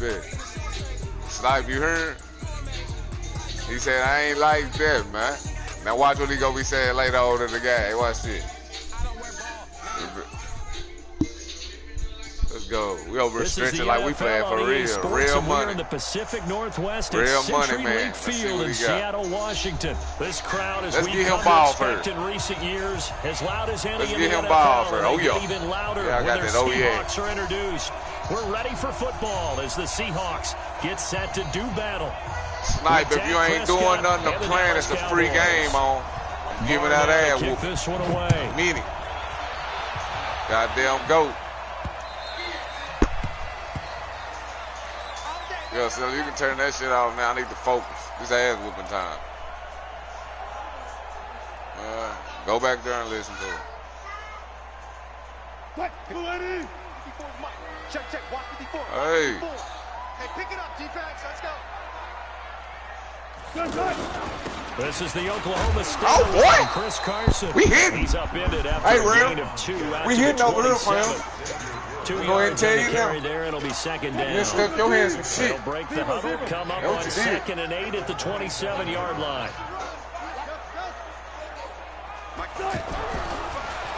that. Snipe, you heard? He said, I ain't like that, man. Now watch what he gonna be saying later on in the game. Watch this. Let's go. We overstretching like we playing for real. Real money. In the Pacific Northwest real at money, Century man. Link Field in Seattle, Washington. This crowd, as Let's we've get him come ball to expect first. in recent years, as loud as any Let's in get the him NFL, ball first. Oh, and yeah. even louder Yeah, I when got their that. Oh, yeah. Seahawks are introduced. We're ready for football as the Seahawks get set to do battle. Snipe, if you ain't doing nothing to plan, it's a free game on. I'm giving that ass kick whooping. this one away. Meaning. Goddamn goat. Yo, so you can turn that shit off now. I need to focus. This ass whooping time. Go back there and listen to it. What? Check, check. Watch 54. Hey. Hey, pick it up, defense. Let's go. This is the Oklahoma State. Oh, boy. Chris Carson. We hitting. He's upended after Hey, a gain Rim. of 2. We hitting over here, fam. 2 Go ahead and yards tell on the you carry now. there. It'll be second down. You stuck your hands in shit. They'll break the huddle, come up That's what on you did. 2nd and 8 at the 27-yard line.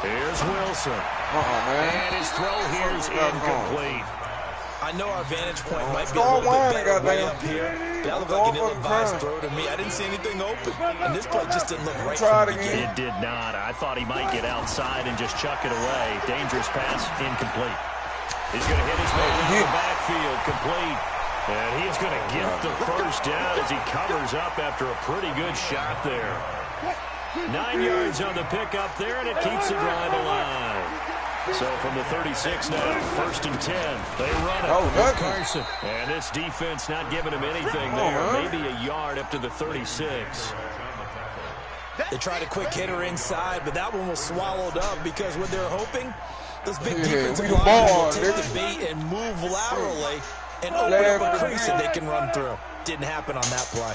Here's Wilson. Man. And his throw here is incomplete. I know our vantage point might be a Start little bit whining, better way goddamn. up here. That looked like an ill-advised throw to me. I didn't see anything open. And this play just didn't look right Try from it the again. beginning. It did not. I thought he might get outside and just chuck it away. Dangerous pass, incomplete. He's going to hit his man in the backfield, complete. And he's going to get the first down as he covers up after a pretty good shot there. 9 yards on the pickup there, and it keeps the drive alive. So from the 36 now, 1st and 10. They run it with Carson. And this defense not giving him anything there. Maybe a yard up to the 36. They tried a quick hitter inside, but that one was swallowed up because what they're hoping, those big defensive linemen will take the bait and move laterally and open up a crease that they can run through. Didn't happen on that play.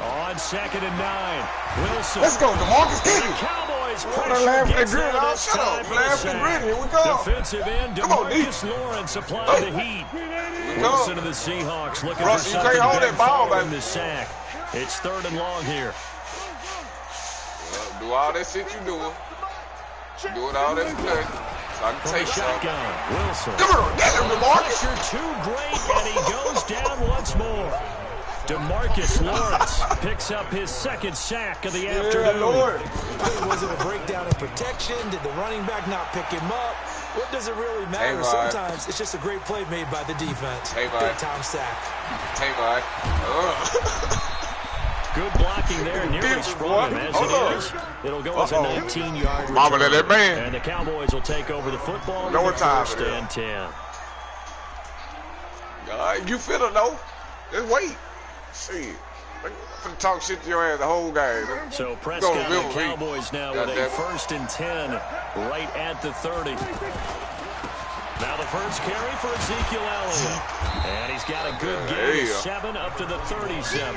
On 2nd and 9, Wilson. Let's go, DeMarcus. Get The it. Cowboys Wanna pressure laugh at gets the grid? there Oh, this shut time up. for Laugh the at the sack. grid. Here we go. Defensive end, Come on, D. DeMarcus Lawrence applying the heat. Wilson to the Seahawks looking Russ, for you something can't hold big that ball, following baby. the sack. It's 3rd and long here. Do all that shit you doing. Doing all that play. So I can From take the some. shotgun, Wilson. Come on, get him, DeMarcus. Pressure too great, and he goes down once more. DeMarcus Lawrence picks up his 2nd sack of the afternoon. Lord. Was it a breakdown in protection? Did the running back not pick him up? What does it really matter? Hey, Sometimes it's just a great play made by the defense. Hey, bud. Big time sack. Hey, bud. Good blocking there, nearly sprung him. As it is, it'll go as a 19-yard Mama, return. that man. And the Cowboys will take over the football Know with what time 1st it is. and 10. All right, you feel it, though. Just wait. See. I'm finna talk shit to your ass the whole game. So Prescott and the remember me. Cowboys now with a 1st and 10 right at the 30. Now the first carry for Ezekiel Elliott. And he's got a good gain of 7 up to the 37.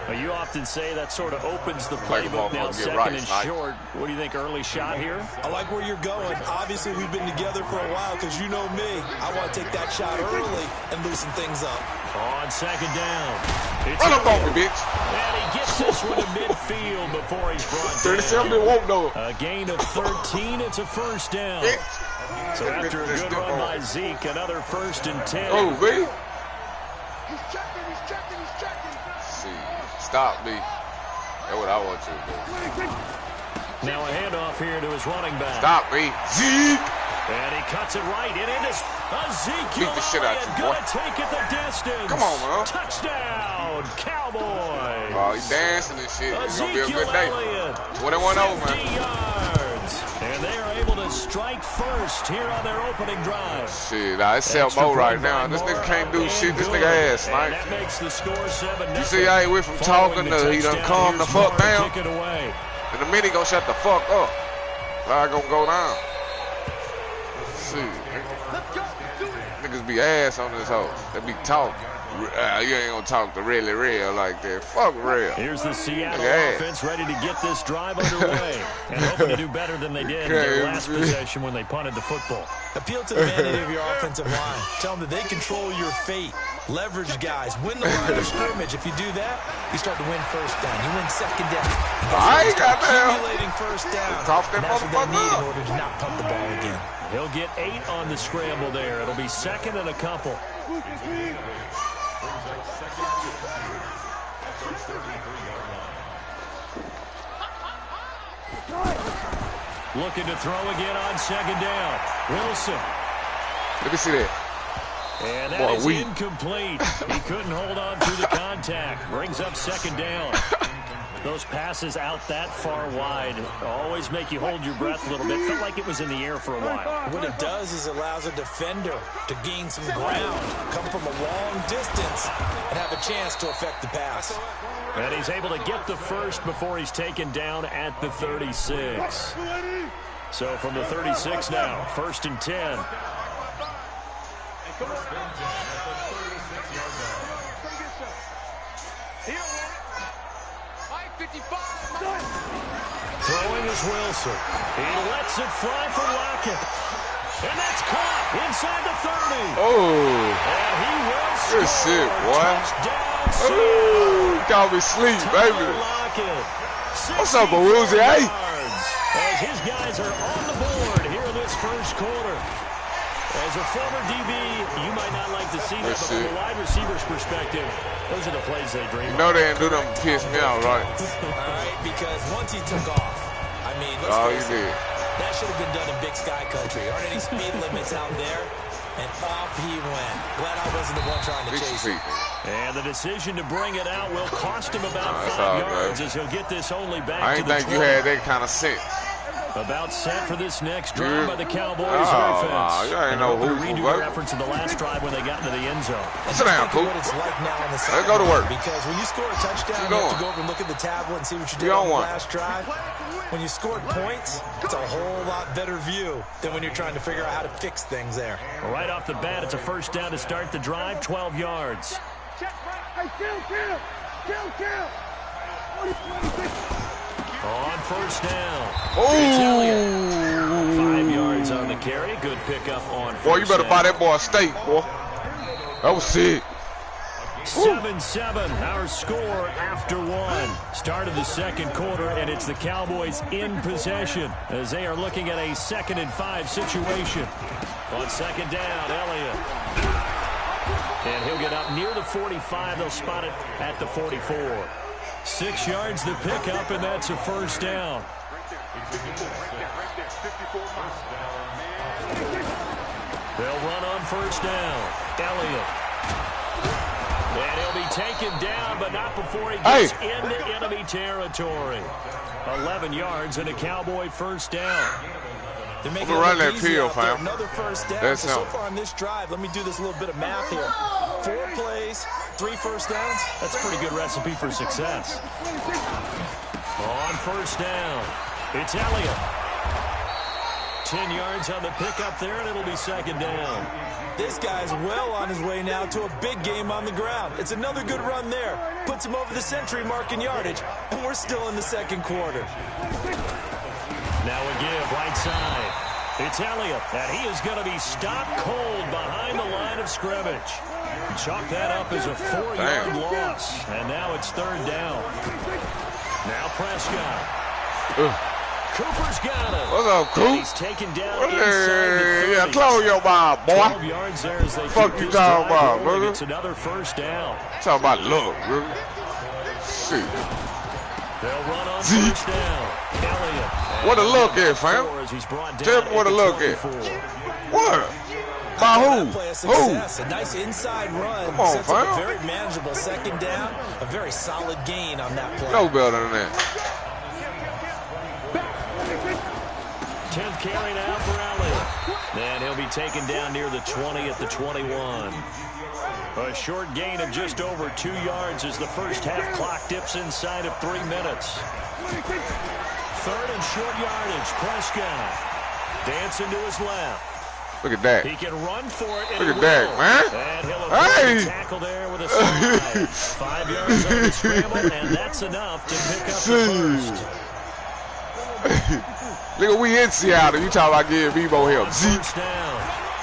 Well, you often say that sort of opens the playbook now, 2nd and short. What do you think, early shot here? I like where you're going. Obviously, we've been together for a while because you know me. I want to take that shot early and loosen things up. On 2nd down. It's Run up on me, bitch. And he gets this one to midfield before he's brought 37 down. didn't want no. A gain of 13. It's a 1st down. So after a good run by Zeke, another 1st and 10. Oh, baby. He's checking, he's checking, he's checking. See, stop me. That's what I want you to do. Now a handoff here to his running back. Stop me. Zeke. And he cuts it right. And it is Ezekiel Beat the shit out you, boy. gonna take it the distance. Come on, man. Touchdown, Cowboys. Oh, he's dancing and shit. It's going to be a good day. Elliott, 21 over, 50 man. yards. And they are able to strike first here on their opening drive. Shit, nah, it's sell Extra Mo right point now. by This Moore, nigga can't do and shit. This good. nigga ass, And right? that makes the score 7-0. You see how he went from talking to he done calmed the fuck down? Kick it away. In a minute, he gonna shut the fuck up. I gonna go down. Shit. Niggas be ass on this hoe. They be talking. You ain't gonna talk to really real like that. Fuck real. Here's the Seattle offense ready to get this drive underway and hoping to do better than they did in their last possession when they punted the football. Appeal to the vanity of your offensive line. Tell them that they control your fate. Leverage guys. Win the line of scrimmage. If you do that, you start to win first down. You win second down. I ain't got accumulating first down. Talk that that's what they need motherfucker in order to not punt the ball again. He'll get 8 on the scramble there. It'll be second and a couple. Looking to throw again on second down. Wilson. Let me see that. And that is incomplete. He couldn't hold on to the contact. Brings up second down. Those passes out that far wide always make you hold your breath a little bit. Felt like it was in the air for a while. What it does is allows a defender to gain some ground, come from a long distance, and have a chance to affect the pass. And he's able to get the first before he's taken down at the 36. So from the 36 now, 1st and 10. Throwing is Wilson. He lets it fly for Lockett. And that's caught inside the 30. Oh. And he will score. Good shit, boy. Touchdown. Got me sleep, baby. Lockett. What's up, Woozy? Hey. As his guys are on the board here in this first quarter. As a former DB, you might not like to see that, but from a wide receiver's perspective, those are the plays they dream of. You know they didn't do them to piss me out, right? All right, because once he took off, I mean, let's face it, that should have been done in Big Sky Country. Aren't any speed limits out there? And off he went. Glad I wasn't the one trying to chase him. And the decision to bring it out will cost him about 5 yards as he'll get this only back I to the 20. ain't think you had that kind of sense. About set for this next drive by the Cowboys offense. You ain't no who redo your efforts in the last drive when they got into the end zone. Sit down, Coop. What it's like now on the Let's go to work. Because when you score a touchdown, you have to go over and look at the tablet and see what you did on the last drive. When you scored points, it's a whole lot better view than when you're trying to figure out how to fix things there. Right off the bat, it's a first down to start the drive, 12 yards. On first down. Oh! 5 yards on the carry. Good pickup on first down. Boy, you better buy that boy a steak, boy. That was sick. 7-7, our score after 1. Start of the second quarter, and it's the Cowboys in possession as they are looking at a 2nd and 5 situation. On second down, Elliott. And he'll get up near the 45. They'll spot it at the 44. 6 yards the pickup, and that's a first down. They'll run on first down. Elliott. And he'll be taken down, but not before he gets into enemy territory. 11 yards and a Cowboy first down. They're making it run that easy field, out there. fam. Another first down. That's So far on this drive, let me do this little bit of math here. 4 plays, 3 first downs. That's a pretty good recipe for success. On first down, it's Elliott. 10 yards on the pickup there, and it'll be second down. This guy's well on his way now to a big game on the ground. It's another good run there. Puts him over the century mark in yardage, and we're still in the second quarter. Now a give, right side. It's Elliott, and he is going to be stopped cold behind the line of scrimmage. Chalk that up as a 4-yard loss, and now it's third down. Now Prescott. Cooper's got it. What's up, Coop? He's taken down inside the 30. Yeah, close your mouth, boy. 12 yards there as they fuck you talking about, brother? It's another first down. Talking about look, brother. Shit. They'll run on first down. Elliott. What a look at, fam. Tell me what a look at. What? By who? Who? A nice inside run. Come on, sets up fam. a very manageable second down. A very solid gain on that play. No better than that. 10th carry now for Elliott. And he'll be taken down near the 20 at the 21. A short gain of just over 2 yards as the first half clock dips inside of 3 minutes. Third and short yardage. Prescott dancing to his left. Look at that. He can run for it. Look at that, man. And he'll tackle there with a slide. 5 yards on the scramble, and that's enough to pick up the first. Nigga, we in Seattle. You talking about getting Vivo help. First down.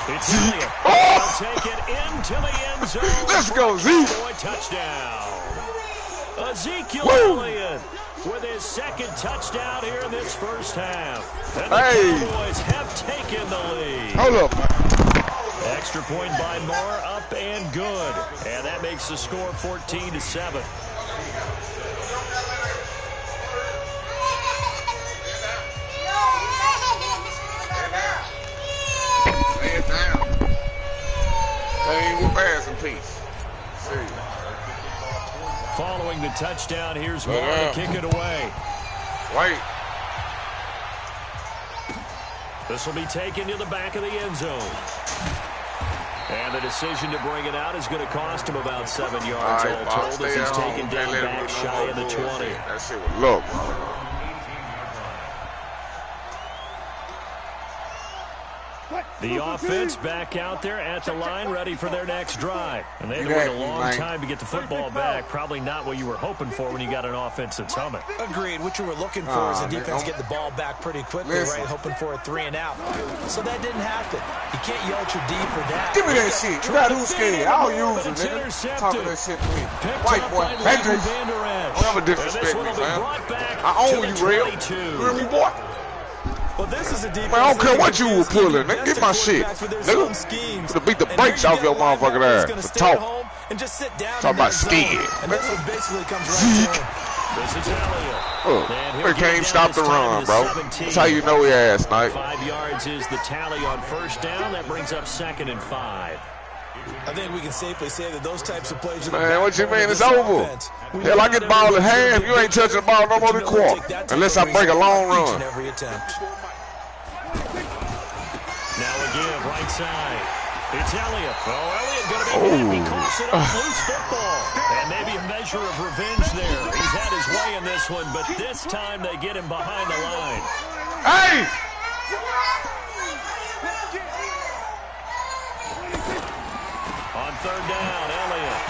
It's Elliott. He'll take it into the end zone. Let's go, Zeke. Touchdown. Ezekiel Elliott with his second touchdown here in this first half. And the Cowboys have taken the lead. Hold up. Extra point by Moore, up and good. And that makes the score 14-7. Lay it down. Hey, we'll pass in peace. See. Following the touchdown, here's Moore to kick it away. Wait. This will be taken to the back of the end zone. And the decision to bring it out is going to cost him about 7 yards all told as he's taken down back shy of the 20. That shit was low. The offense back out there at the line, ready for their next drive. And they had to wait a long time to get the football back. Probably not what you were hoping for when you got an offense that's humming. Agreed. What you were looking for is the defense get the ball back pretty quickly, right? Hoping for a 3 and out. So that didn't happen. You can't yell at your D for that. Give me that shit. You got who's scared. I'll use it, nigga. Talk that shit to me. White boy. Hendricks. Don't ever disrespect me, man. I own you, real. You hear me, boy? Well, this is a defense. Man, I don't care what you were pulling. Nigga, get my shit. Nigga, to beat the brakes off your motherfucking ass. To talk. And just sit down. Talk about scared. Zeke. They can't stop the run, bro. That's how you know he ass, Night. 5 yards is the tally on first down. That brings up 2nd and 5. I think we can safely say that those types of plays. Man, what you mean? It's over. Hell, I get the ball in hand. You ain't touching the ball no more than quarter. Unless I break a long run. Every attempt. Now again, right side. It's Elliott. Oh, Elliott going to be hit. He coughs it off loose football. And maybe a measure of revenge there. He's had his way in this one, but this time they get him behind the line. Hey! On third down, Elliott.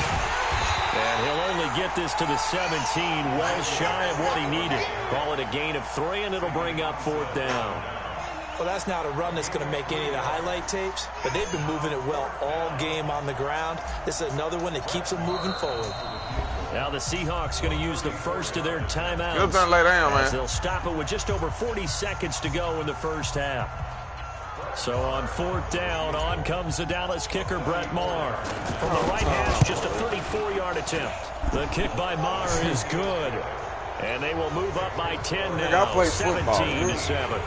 And he'll only get this to the 17, well shy of what he needed. Call it a gain of 3, and it'll bring up 4th down. Well, that's not a run that's going to make any of the highlight tapes, but they've been moving it well all game on the ground. This is another one that keeps them moving forward. Now the Seahawks going to use the first of their timeouts. Good thing lay down, man. They'll stop it with just over 40 seconds to go in the first half. So on 4th down, on comes the Dallas kicker, Brett Maher. From the right hash, just a 34-yard attempt. The kick by Maher is good. And they will move up by 10 now, 17-7.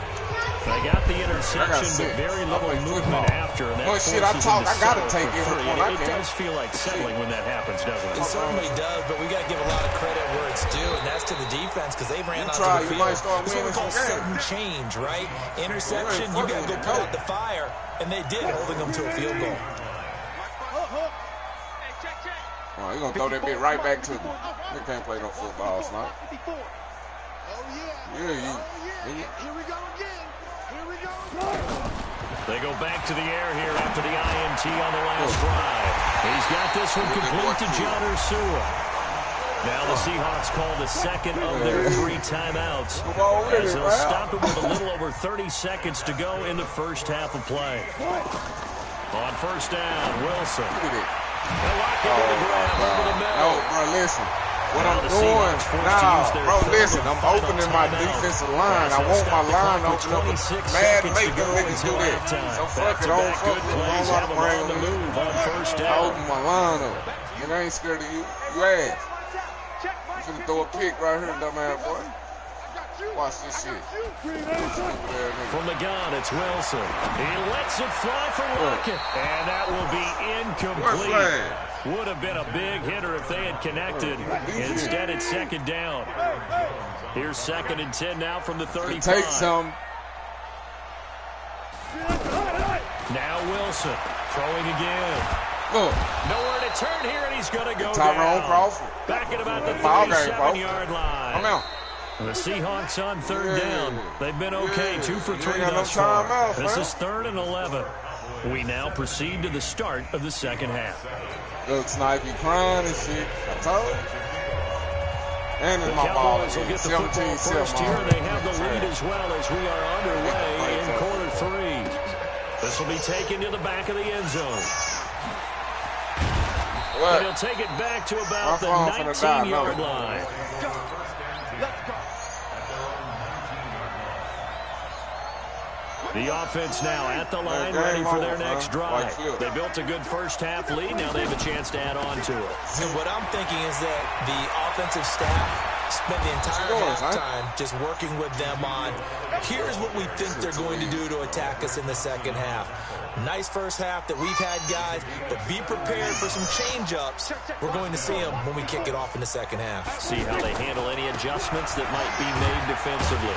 They got the interception, but very little movement after. And that shit, I gotta take every one I It can. does feel like settling when that happens, doesn't it? It certainly does, but we got to give a lot of credit where it's due, and that's to the defense because they ran onto the field. It's what we call sudden change, right? Interception, you got to go put out the fire, and they did, holding them to a field goal. Oh, you're going to throw that bit right back to me. They can't play no football, Snipe. Here we go again. Here we go. They go back to the air here after the INT on the last drive. He's got this one complete to John Ursua. Now the Seahawks call the second of their 3 timeouts as they'll stop it with a little over 30 seconds to go in the first half of play. On first down, Wilson. They'll lock it to the ground over the middle. No, bro, listen. What I'm doing now, bro, listen, I'm opening my defensive line. I want my line to open up. Mad make them niggas do that. So fuck it, I don't fuck with them. I don't want to bring them. I open my line up. Nigga, I ain't scared of you. You ass. You finna throw a pick right here, dumbass boy. Watch this shit. From the gun, it's Wilson. He lets it fly for Lockett. And that will be incomplete. Would have been a big hitter if they had connected. Instead, it's second down. Here's 2nd and 10 now from the 35. Take some. Now Wilson throwing again. Look. Nowhere to turn here, and he's going to go Tyrone down. Crawford. Back at about the 37-yard line. I'm out. The Seahawks on third down. They've been okay, 2 for 3 thus no far. out, This is 3rd and 11. We now proceed to the start of the second half. Look, Snipey crying and shit. I told you. And it's The my ball. Cowboys will get the football first here. They have the lead as well as we are underway in quarter 3. This will be taken to the back of the end zone. What? And he'll take it back to about the 19-yard line. The offense now at the line, ready for their next drive. They built a good first-half lead. Now they have a chance to add on to it. So what I'm thinking is that the offensive staff spent the entire halftime just working with them on, here's what we think they're going to do to attack us in the second half. Nice first half that we've had, guys, but be prepared for some change-ups. We're going to see them when we kick it off in the second half. See how they handle any adjustments that might be made defensively.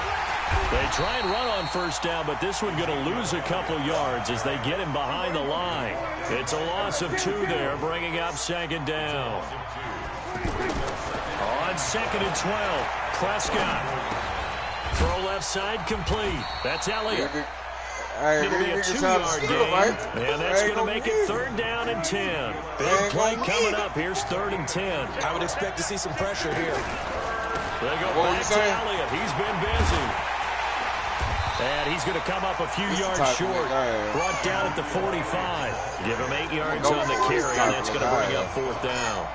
They try and run on first down, but this one going to lose a couple yards as they get him behind the line. It's a loss of 2 there, bringing up second down. On second and 12, Prescott. Throw left side complete. That's Elliott. It'll be a 2-yard gain, and that's going to make it 3rd down and 10. Big play coming up. Here's 3rd and 10. I would expect to see some pressure here. They go back to Elliott. He's been busy. And he's going to come up a few yards short. Brought down at the 45. Give him 8 yards on the carry, and that's going to bring up 4th down.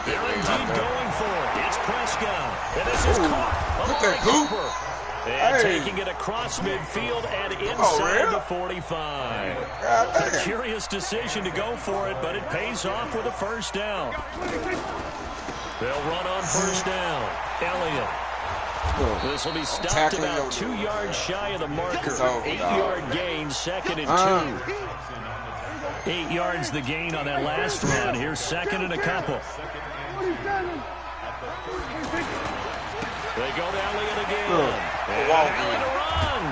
They're indeed going for it. It's Prescott. And this is caught. Look at Cooper. And taking it across midfield and inside the 45. A curious decision to go for it, but it pays off with a first down. They'll run on first down. Elliott. This will be stopped about 2 yards shy of the marker. 8-yard gain, 2nd and 2. 8 yards the gain on that last run. Here's 2nd and a couple. They go to Elliott again. And Elliott a run.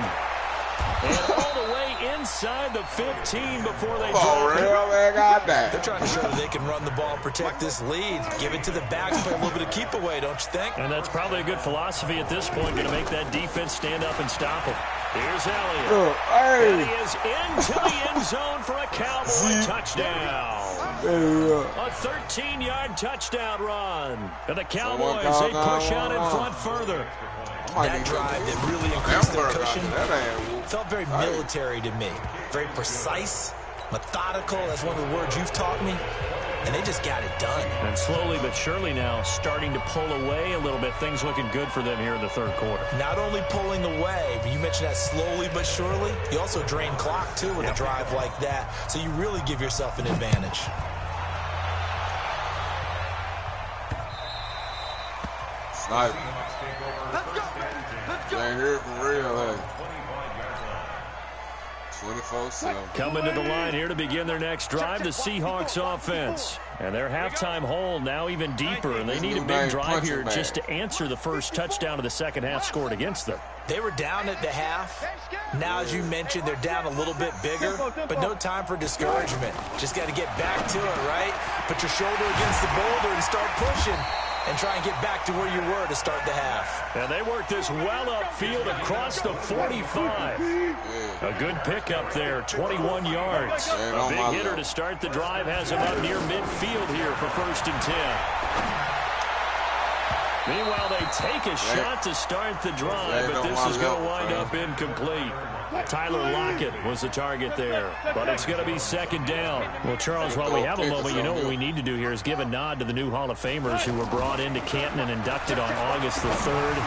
And all the way inside the 15 before they drop it. They're trying to show that they can run the ball and protect this lead. Give it to the backs, play a little bit of keep away, don't you think? And that's probably a good philosophy at this point, going to make that defense stand up and stop him. Here's Elliott. And he is into the end zone for a Cowboy touchdown. A 13-yard touchdown run. And the Cowboys, they push out in front further. That drive that really increased their cushion felt very military to me. Very precise, methodical. That's one of the words you've taught me. And they just got it done. And slowly but surely now starting to pull away a little bit. Things looking good for them here in the 3rd quarter. Not only pulling away, but you mentioned that slowly but surely. You also drain clock, too, with a drive like that. So you really give yourself an advantage. Snipe. Ain't here for real, hey. 24/7. Coming to the line here to begin their next drive, the Seahawks offense. And their halftime hole now even deeper, and they need a big drive here just to answer the first touchdown of the second half scored against them. They were down at the half. Now, as you mentioned, they're down a little bit bigger, but no time for discouragement. Just got to get back to it, right? Put your shoulder against the boulder and start pushing. And try and get back to where you were to start the half. And they worked this well upfield across the 45. A good pickup there, 21 yards. A big hitter to start the drive has him up near midfield here for 1st and 10. Meanwhile, they take a shot to start the drive, but this is going to wind up incomplete. Tyler Lockett was the target there, but it's going to be 2nd down. Well, Charles, while we have a moment, you know what we need to do here is give a nod to the new Hall of Famers who were brought into Canton and inducted on August the 3rd.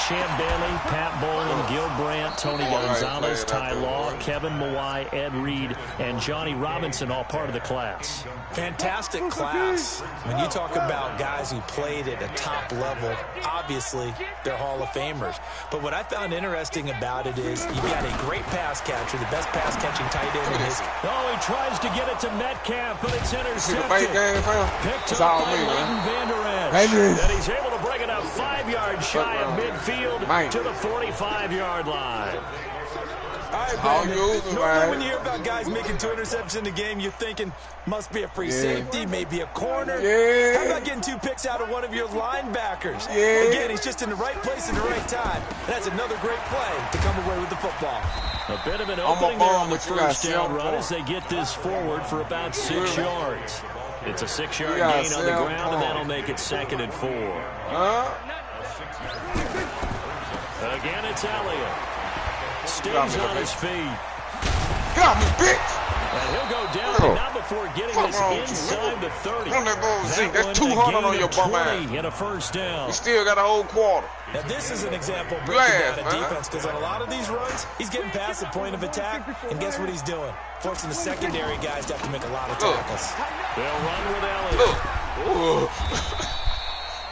Champ Bailey, Pat Bowlen, Gil Brandt, Tony Gonzalez, Ty Law, Kevin Mawai, Ed Reed, and Johnny Robinson, all part of the class. Fantastic class. When you talk about guys who played at a top level, obviously they're Hall of Famers. But what I found interesting about it is you've got a great pass catcher, the best pass-catching tight end in history. Oh, he tries to get it to Metcalf, but it's intercepted. Picked up by Leighton Vander Esch. And he's able to bring it up 5 yards shy of midfield to the 45-yard line. All right, normally when you hear about guys making 2 interceptions in the game, you're thinking, must be a free safety, maybe a corner. How about getting 2 picks out of one of your linebackers? Again, he's just in the right place at the right time. And that's another great play to come away with the football. A bit of an opening there on the first down run as they get this forward for about 6 yards. It's a 6-yard gain on the ground, and that'll make it 2nd and 4. Again, it's Elliott. Stays on his feet. Get off me, bitch! And he'll go down, but not before getting this inside the 30. That's 200 on your bum ass. And a first down. You still got a whole quarter. Now, this is an example of breaking down a defense, because on a lot of these runs, he's getting past the point of attack, and guess what he's doing? Forcing the secondary guys to have to make a lot of tackles. They'll run with Elliott.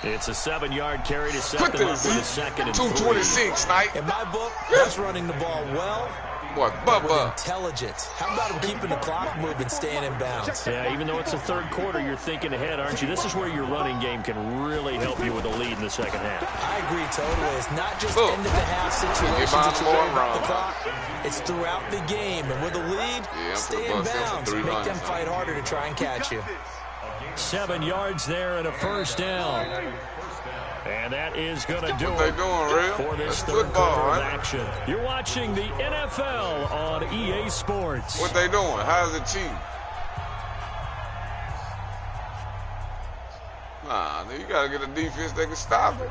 It's a 7-yard carry to set them up for the 2nd and 226, Snipe. In my book, that's running the ball well. What, with intelligence. How about him keeping the clock moving, staying in bounds? Yeah, even though it's the 3rd quarter, you're thinking ahead, aren't you? This is where your running game can really help you with a lead in the 2nd half. I agree totally. It's not just end-of-the-half situations that you worry about the clock. It's throughout the game. And with a lead, stay in bounds. Make them fight harder to try and catch you. 7 yards there and a first down. And that is going to do it for this 3rd quarter of action. You're watching the NFL on EA Sports. What they doing? How's it cheap? Nah, you got to get a defense that can stop it.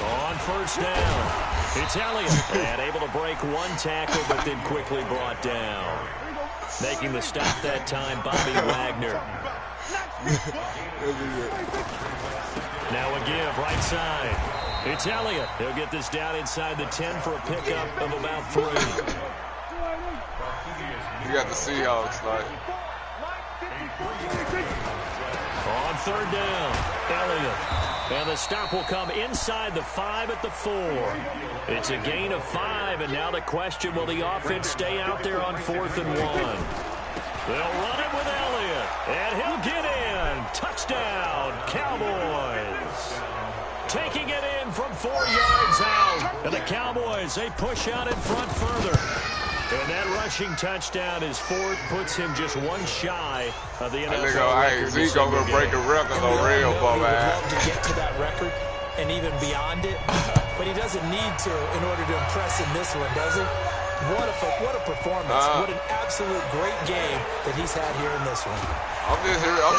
On first down, it's Elliott. And able to break one tackle, but then quickly brought down. Making the stop that time, Bobby Wagner. Now a give, right side. It's Elliott. He'll get this down inside the 10 for a pickup of about 3. You got the Seahawks, like. On 3rd down, Elliott. And the stop will come inside the 5 at the 4. It's a gain of 5, and now the question, will the offense stay out there on 4th and 1? They'll run it with Elliott, and he'll get in. Touchdown, Cowboys. Taking it in from 4 yards out. And the Cowboys, they push out in front further. And that rushing touchdown is 4th, puts him just 1 shy of the NFL record. Zeke going to break a record on real, Bob. He would love to get to that record and even beyond it, but he doesn't need to in order to impress in this one, does he? What a performance. What an absolute great game that he's had here in this one. I'm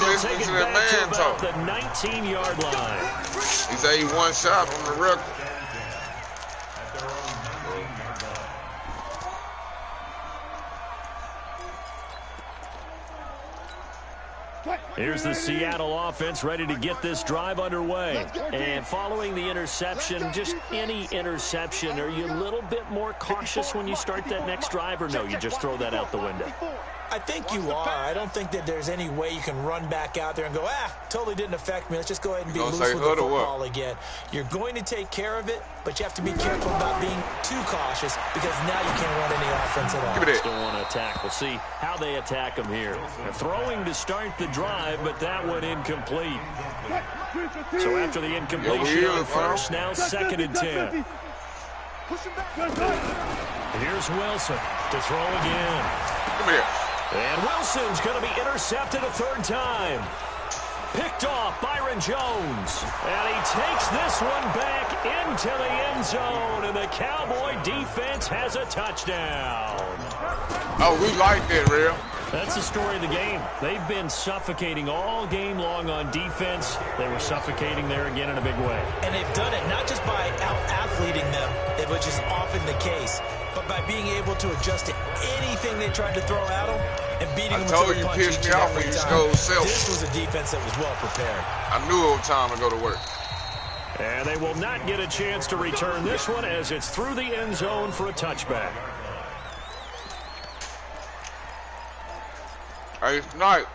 listening to that man talk. The 19-yard line. He said he 1 shot on the record. Here's the Seattle offense ready to get this drive underway. And following the interception, just any interception, are you a little bit more cautious when you start that next drive, or no, you just throw that out the window? I think you are. I don't think that there's any way you can run back out there and go, totally didn't affect me. Let's just go ahead and be loose with the football again. You're going to take care of it, but you have to be careful about being too cautious, because now you can't run any offense at all. Still want to attack. We'll see how they attack them here. They're throwing to start the drive, but that one incomplete. So after the incompletion on first, now 2nd and 10. Here's Wilson to throw again. Come here. And Wilson's going to be intercepted a 3rd time. Picked off Byron Jones. And he takes this one back into the end zone. And the Cowboy defense has a touchdown. Oh, we like that, real. That's the story of the game. They've been suffocating all game long on defense. They were suffocating there again in a big way. And they've done it not just by out-athleting them, which is often the case, but by being able to adjust to anything they tried to throw at them and beating them with a punch each and every time. This was a defense that was well prepared. I knew it was time to go to work. And they will not get a chance to return this one as it's through the end zone for a touchback. Hey, Snipe.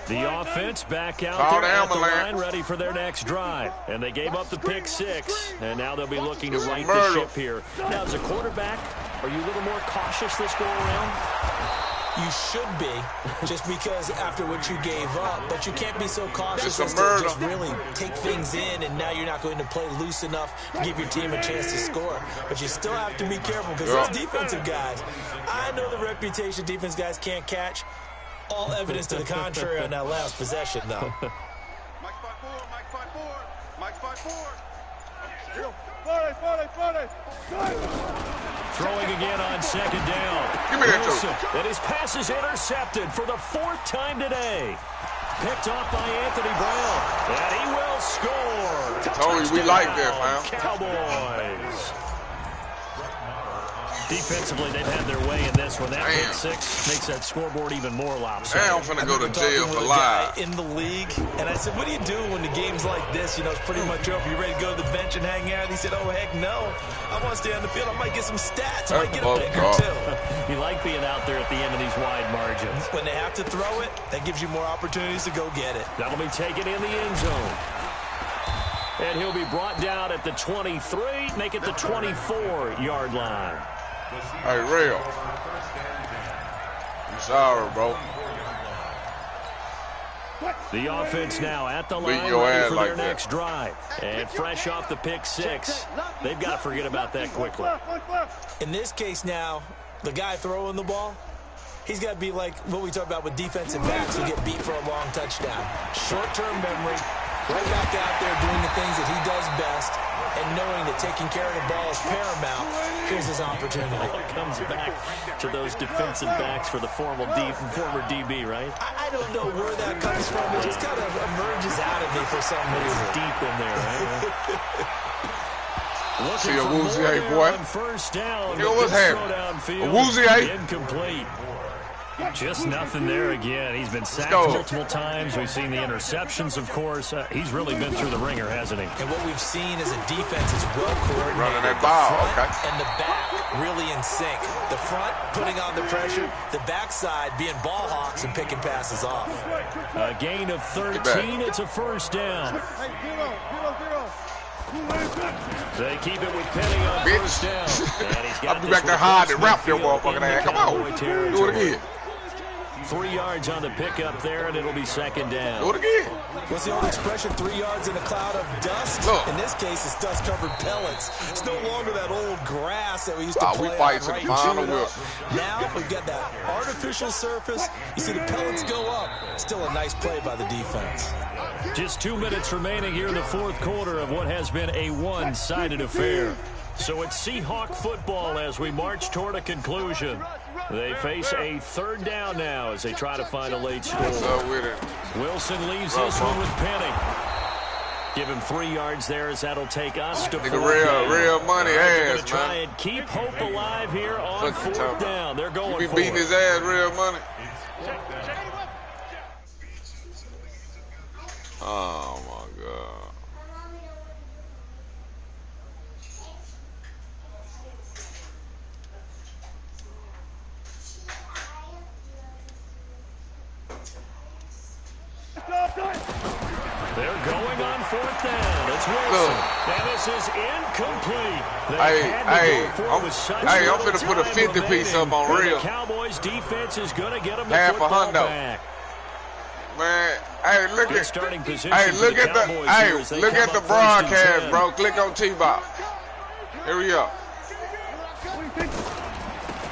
The offense back out there at the line, ready for their next drive. And they gave up the pick 6, and now they'll be looking to right the ship here. Now, as a quarterback, are you a little more cautious this go around? You should be, just because after what you gave up. But you can't be so cautious as to just really take things in, and now you're not going to play loose enough to give your team a chance to score. But you still have to be careful, because those defensive guys, I know the reputation defense guys can't catch. All evidence to the contrary on that last possession, though. Mike 5-4, Mike 5-4, Mike Throwing again on second down. Give me that Wilson, and his pass is intercepted for the 4th time today. Picked off by Anthony Brown, and he will score. Told you we like that, man. Cowboys. Defensively, they've had their way in this one. That pick six makes that scoreboard even more lopsided. Damn, I'm finna go to jail for life. In the league, and I said, what do you do when the game's like this? You know, it's pretty much over. You ready to go to the bench and hang out? And he said, oh, heck no. I want to stay on the field. I might get some stats. I might get a pick or two. You like being out there at the end of these wide margins. When they have to throw it, that gives you more opportunities to go get it. That'll be taken in the end zone. And he'll be brought down at the 23, make it the 24-yard line. Hey, real. I'm sorry, bro. The offense now at the line ready for their next drive. And fresh off the pick six, they've got to forget about that quickly. In this case now, the guy throwing the ball, he's got to be like what we talked about with defensive backs who get beat for a long touchdown. Short-term memory, right back out there doing the things that he does best, and knowing that taking care of the ball is paramount. Here's his opportunity. It comes back to those defensive backs for the former DB, right? I don't know where that comes from. It just kind of emerges out of me for some reason. Deep in there, right? See a woozy, hey, boy. First down. Yo, what's happening? A woozy, hey? Incomplete. Just nothing there again. He's been sacked multiple times. We've seen the interceptions, of course. He's really been through the ringer, hasn't he? And what we've seen is a defense is well coordinated. Running that ball, okay. And the back really in sync. The front putting on the pressure. The backside being ball hawks and picking passes off. A gain of 13. It's a first down. They keep it with Penny on first down. I'll be back there hard and wrap your motherfucking ass. Come on. Do it again. 3 yards on the pickup there, and it'll be second down. Do it again. What's the old expression, 3 yards in a cloud of dust? Look. In this case, it's dust-covered pellets. It's no longer that old grass that we used to play we fight on, to right? the final whistle. Now we've got that artificial surface. You see the pellets go up. Still a nice play by the defense. Just 2 minutes remaining here in the fourth quarter of what has been a one-sided affair. So it's Seahawk football as we march toward a conclusion. They face a third down now as they try to find a late score. Wilson leaves this one with Penny. Give him 3 yards there as that'll take us to fourth down. Real money ass, They're man. going to try and keep hope alive here on fourth down. They're going for it. He beating his ass, real money. Oh, my God. They're going on fourth down. It's Wilson. And this is incomplete. I'm finna put a 50 piece up on real. The Cowboys defense is going to get them the half a football hundo. back. Man, hey, look at starting position. look at the broadcast, bro. Click on T-Box. Here we go.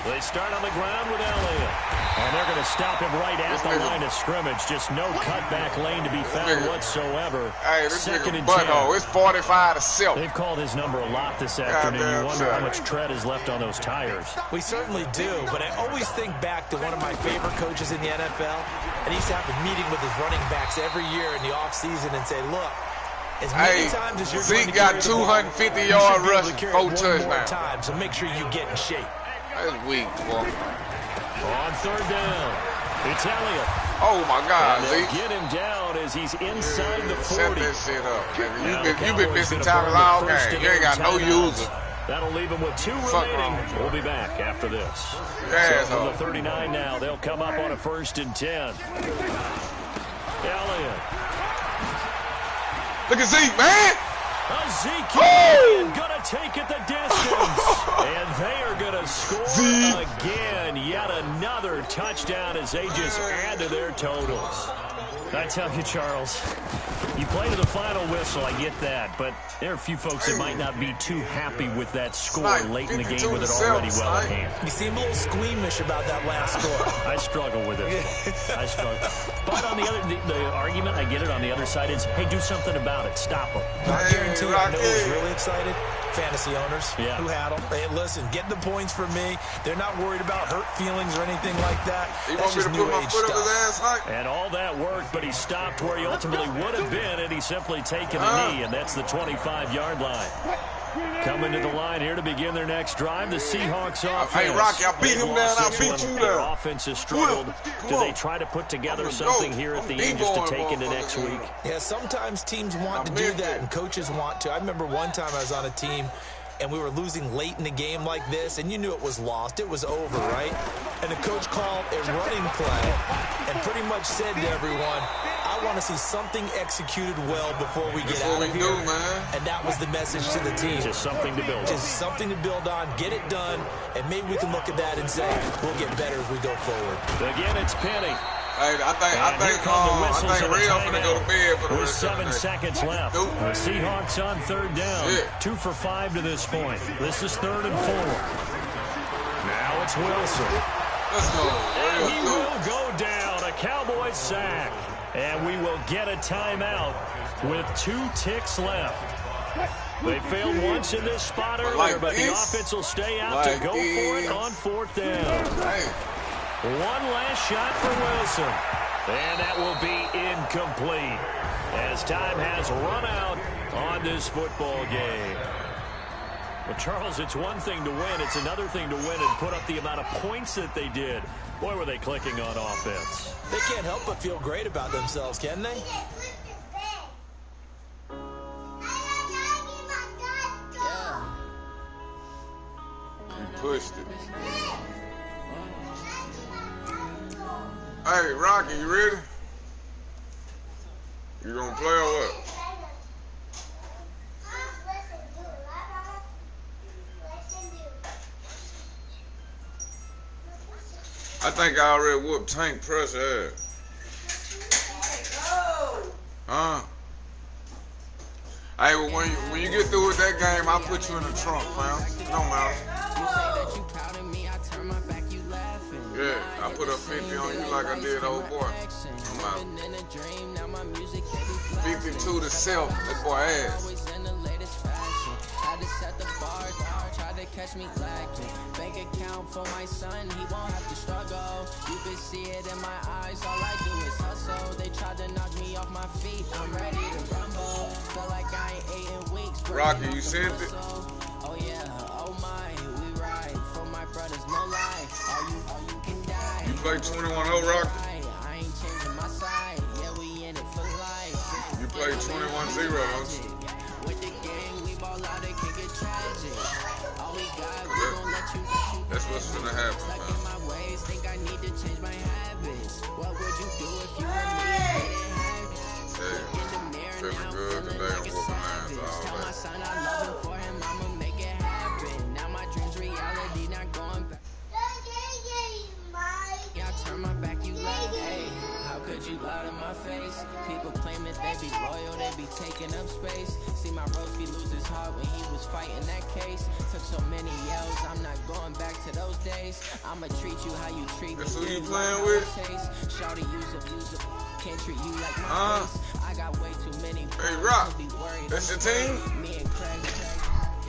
They start on the ground with Elliott. And they're going to stop him right at the line of scrimmage. Just no cutback lane to be found whatsoever. Hey, this Second nigga and butthole. 10. It's 45-7. They've called his number a lot this afternoon. Goddamn You wonder son. how much tread is left on those tires. We certainly do, but I always think back to one of my favorite coaches in the NFL, and he used to have a meeting with his running backs every year in the offseason and say, look, as many times as you're going to Zeke got carry the ball, 250-yard rushing, 4 one more touchdowns. time, so make sure you get in shape. That's weak, boy. On third down, it's Elliott. Oh, my God, And Zeke. get him down as he's inside the 40. Set that shit up, Now nigga. You been Cowboys missing gonna time burn all the first game. of You ain't their got no timeouts. user. That'll leave them with 2 Fuck remaining. wrong. We'll be back after this. Yeah, So from the 39 now, they'll come up on a 1st and 10. Elliott. Look at Zeke, man. Ezekiel going to take it the distance. And they are going to score again. Yet another touchdown as they just add to their totals. I tell you, Charles, you play to the final whistle, I get that. But there are a few folks that might not be too happy with that score late in the game with it already well in hand. You seem a little squeamish about that last score. I struggle with it. I struggle. But on the argument, I get it, on the other side is, hey, do something about it. Stop them. I guarantee Rocky. Who was really excited? Fantasy owners who had them. Hey, listen, get the points for me. They're not worried about hurt feelings or anything like that. He That's want me just to new put my age foot up stuff. his ass like? And all that worked, but he stopped where he ultimately would have been, and he's simply taken a knee, and that's the 25-yard line. Coming to the line here to begin their next drive, the Seahawks offense. Hey, Rocky, I beat him down. I beat you Their down. offense has struggled. Do they try to put together something here at the end just to take into next week? Yeah, sometimes teams want to do that, and coaches want to. I remember one time I was on a team, and we were losing late in the game like this, and you knew it was lost. It was over, right? And the coach called a running play and pretty much said to everyone, I want to see something executed well before we get out of here. And that was the message to the team. Just something to build on. Just something to build on, get it done, and maybe we can look at that and say, we'll get better as we go forward. Again, it's Penny. Hey, I think Real finna go to bed for the with rest of the 7 day. seconds left. The Seahawks on third down. 2 for 5 to this point. This is 3rd and 4. Now it's Wilson. Let's go. And he will go down. A Cowboy sack. And we will get a timeout with 2 ticks left. They failed once in this spot earlier, but the offense will stay out to go for it on 4th down. One last shot for Wilson. And that will be incomplete as time has run out on this football game. Well, Charles, it's one thing to win. It's another thing to win and put up the amount of points that they did. Boy, were they clicking on offense. They can't help but feel great about themselves, can they? He pushed it. Hey, Rocky, you ready? You gonna play or what? I think I already whooped Tank Pressure ass. Huh? Hey, well, when you get through with that game, I'll put you in the trunk, fam. No matter. Yeah, I put a 50 on you like I did, old boy. I'm out. 52 to self, that boy ass. Catch me lacking. Bank account for my son, he won't have to struggle. You can see it in my eyes, all I do is hustle. They tried to knock me off my feet, I'm ready to rumble. Feel like I ain't ate in weeks. Rocky, you sent it? Oh yeah, oh my, we ride. For my brothers, no lie. All you can die. You play 21-0, Rocky? I ain't changing my side. Yeah, we in it for life. You play 21-0, don't you? With the gang, we ball out, it can get tragic. That's what's gonna happen, man. In my ways, think I need to change my habits. What would you do if you were me? Hey, feeling good today. I'm whooping ass all Tell my day. son I love him for him, I'ma make it happen. Now my dreams reality, not going back. Yeah, I turn my back, you left. Hey, how could you lie to my face? People claim that they be loyal, they be taking up space. See my Rosie lose his heart when he was fighting that case. Took so many yells, I'm not going back to those days. I'ma treat you how you treat me. That's who you playing with? Shawty, use up. Can't treat you like my face. I got way too many. Hey, Rock, that's your team? Me and Craig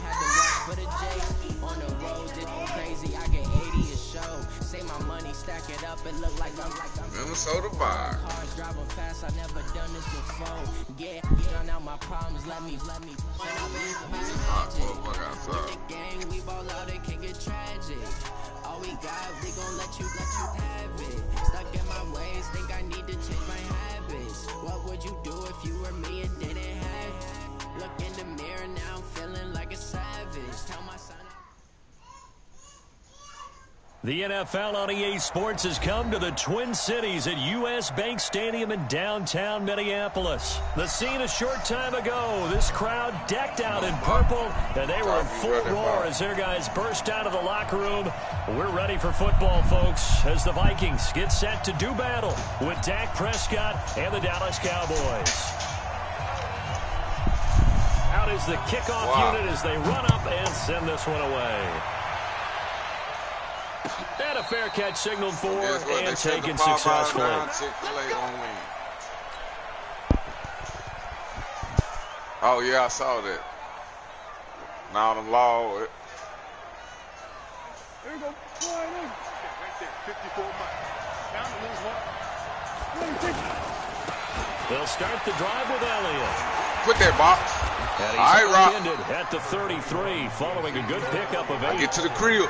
had to work for the J's. On the road, did crazy. I get 80 a show. Say my money, stack it up, and look like I'm Minnesota vibe. cars driving fast. I never done this before. Yeah, drown out my problems. Let me. Hot motherfucker outside. Gang, we ball out, it can get tragic. All we got, we gon' let you have it. Stuck in my ways, think I need to change my habits. What would you do if you were me and didn't have it? Look in the mirror, now I'm feeling like a savage. Tell my son The NFL on EA Sports has come to the Twin Cities at U.S. Bank Stadium in downtown Minneapolis. The scene a short time ago, this crowd decked out in purple, and they were in full roar as their guys burst out of the locker room. We're ready for football, folks, as the Vikings get set to do battle with Dak Prescott and the Dallas Cowboys. Out is the kickoff unit as they run up and send this one away. And a fair catch signaled for and taken successfully. Oh, yeah, I saw that. Now them law. There you go. Right there. 54 miles. Down to lose one. They'll start the drive with Elliott. Put that box. And All right, Rock. ended at the 33, following a good pickup of 8. Get to the crib.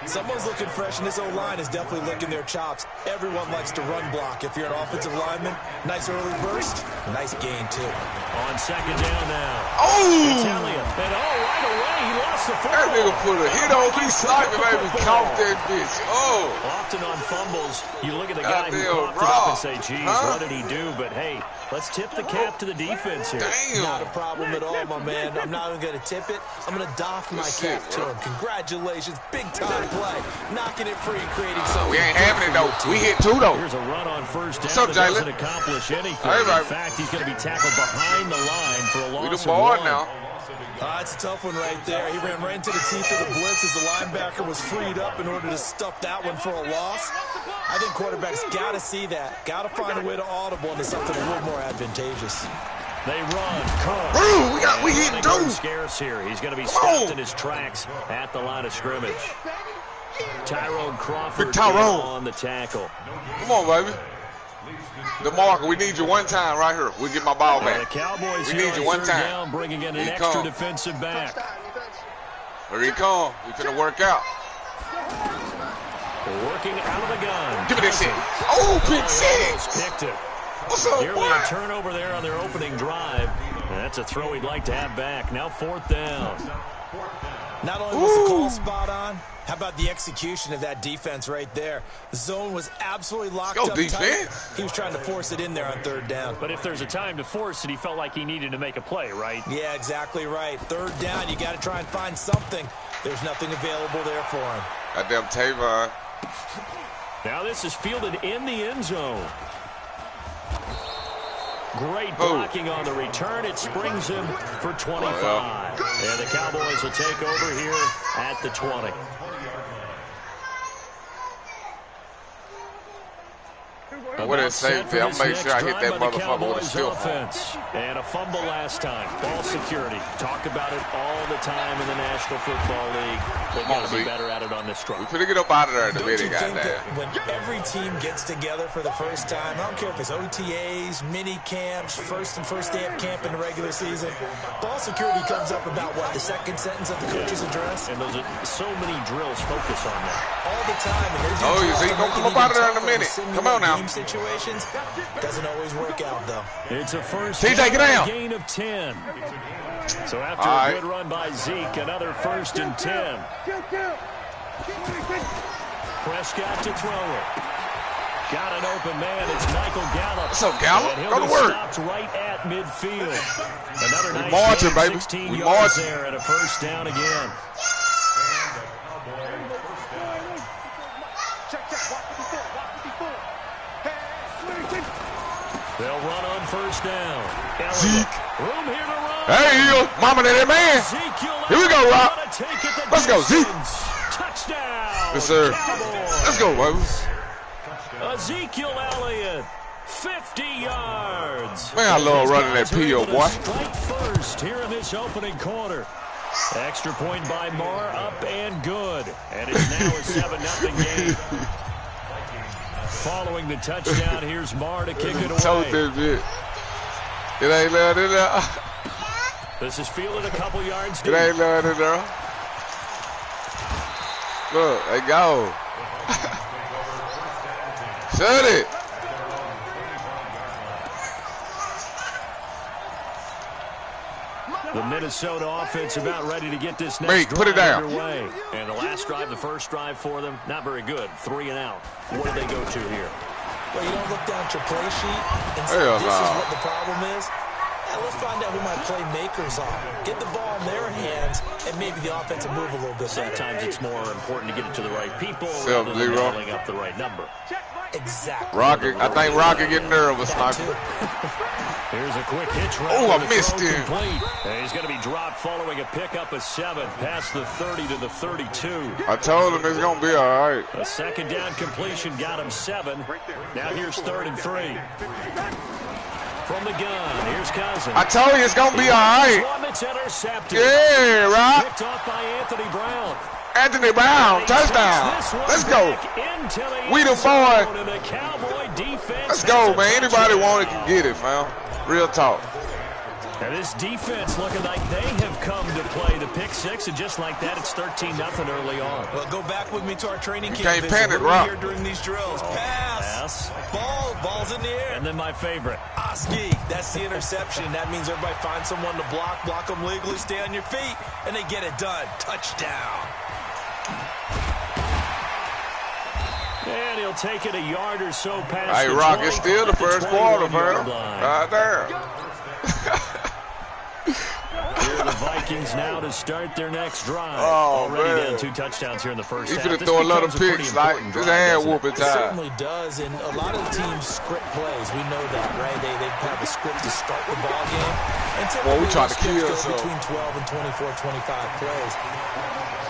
Someone's looking fresh, and this O-line is definitely licking their chops. Everyone likes to run block. If you're an offensive lineman, nice early burst, nice gain, too. On second down now. Oh! It's Elliott. And right away, he lost the football. That nigga put a hit on me, sniping, baby. Caught that bitch. Oh! Often on fumbles, you look at the guy who Goddamn popped it up and Rob. say, geez, what did he do? But, hey, let's tip the cap to the defense here. Damn. Not a problem at all, my man. I'm not even going to tip it. I'm going to doff my cap to him. Congratulations. Big-time play. Knocking it free and creating something. We ain't having it, though. We hit 2, though. Here's a run on first down What's up, that Jalen? doesn't accomplish anything. Hey, In right. fact, he's going to be tackled behind the line for a We loss the of board 1. now. It's a tough one right there. He ran right into the teeth of the blitz as the linebacker was freed up in order to stuff that one for a loss. I think quarterbacks got to see that. Got to find a way to audible into something a little more advantageous. They run. Carr. Bro, we hit 2. Scarce here. He's going to be stopped in his tracks at the line of scrimmage. Tyrone Crawford on the tackle. Come on, baby. The marker, we need you one time right here. We'll get my ball The back. Cowboys We here need you on one third time. down, bringing in an Here he extra come. defensive back. Here he come. We finna work out. Working out of the gun. Give me that shit. Oh, pick 6. Picked it. What's up, Nearly boy? a turnover there on their opening drive. And that's a throw he'd like to have back. Now 4th down. Not only was the call spot on, how about the execution of that defense right there? The zone was absolutely locked up tight. Defense. He was trying to force it in there on 3rd down. But if there's a time to force it, he felt like he needed to make a play, right? Yeah, exactly right. 3rd down, you got to try and find something. There's nothing available there for him. Goddamn Tavon. Now this is fielded in the end zone. Great blocking on the return. It springs him for 25. And the Cowboys will take over here at the 20. What a safety. I'm making sure I hit that motherfucker with a still offense. And a fumble last time. Ball security. Talk about it all the time in the National Football League. They've got to be better at it on this drive. We finna get up out of there in a minute, Don't you think goddamn. that when every team gets together for the first time, I don't care if it's OTAs, mini camps, first day of camp in the regular season, ball security comes up about, what, the second sentence of the coach's address? And those are so many drills focus on that. All the time. And they're Oh, you see, gonna come up out of there in a minute. Come on now. Situations doesn't always work out, though. It's a first TJ, get down. gain of 10. So after All a right. good run by Zeke, another 1st and 10. Prescott to throw it. Got an open man. It's Michael Gallup. What's up, Gallup? And he'll Go to be work. stopped right at midfield. Another nice marching, gain, baby. 16 We yards marching. there and a first down again. They'll run on first down. Elliott. Zeke. Room here to run. Hey, mama to that man. Ezekiel Here we go, Rob. gonna take it the Let's go, Zeke. distance. Touchdown. Yes, sir. Cowboys. Let's go, baby. Ezekiel Elliott, 50 yards. Man, I love running that These guys are PO, able to boy. Strike first here in this opening quarter. Extra point by Marr, up and good. And it's now a 7-0 game. Following the touchdown, here's Marr to kick it Told away. that bitch. It ain't love it there. This is fielded a couple yards It deep. ain't love it there. Look, they go. Shut it. The Minnesota offense about ready to get this next Mate, drive put it down. underway. And the last drive, the first drive for them, not very good. 3 and out. What do they go to here? Well, you don't look down at your play sheet and say, Hell this no. is what the problem is. Now, let's find out who my playmakers are. Get the ball in their hands, and maybe the offense will move a little bit better. Sometimes it's more important to get it to the right people Self rather than zero. dialing up the right number. Exactly. Rocket, I think Rocket getting nervous, That sniper. too. Here's a quick hitch route. Oh, I with a missed throw him. complete. And he's going to be dropped following a pickup of 7 past the 30 to the 32. I told him it's gonna be all right. A second down completion got him 7. Now here's 3rd and 3. From the gun, here's Cousins. I told you it's going to be all right. One that's intercepted. Yeah, right. Picked off by Anthony Brown. Anthony Brown, touchdown. Let's go. We the boy. Let's go, man. Anybody want it can get it, fam. Real talk. Now this defense looking like they have come to play the pick six, and just like that, it's 13-0 early on. Well, go back with me to our training camp. Can't panic, Rob. Here during these drills. Pass. Ball's in the air. And then my favorite. Oski, that's the interception. That means everybody finds someone to block them legally, stay on your feet, and they get it done. Touchdown. And he'll take it a yard or so past Hey, the Rock, 20, it's still the first quarter, fam. Right there. Here are the Vikings now to start their next drive. Oh, already man. down 2 touchdowns here in the first half. He's going to throw a lot of picks, like this hand whooping It time. certainly does, and a lot of teams script plays. We know that, right? They have a script to start the ball game. And Well, we typically trying to those kill scripts go some. between 12 and 24, 25 plays.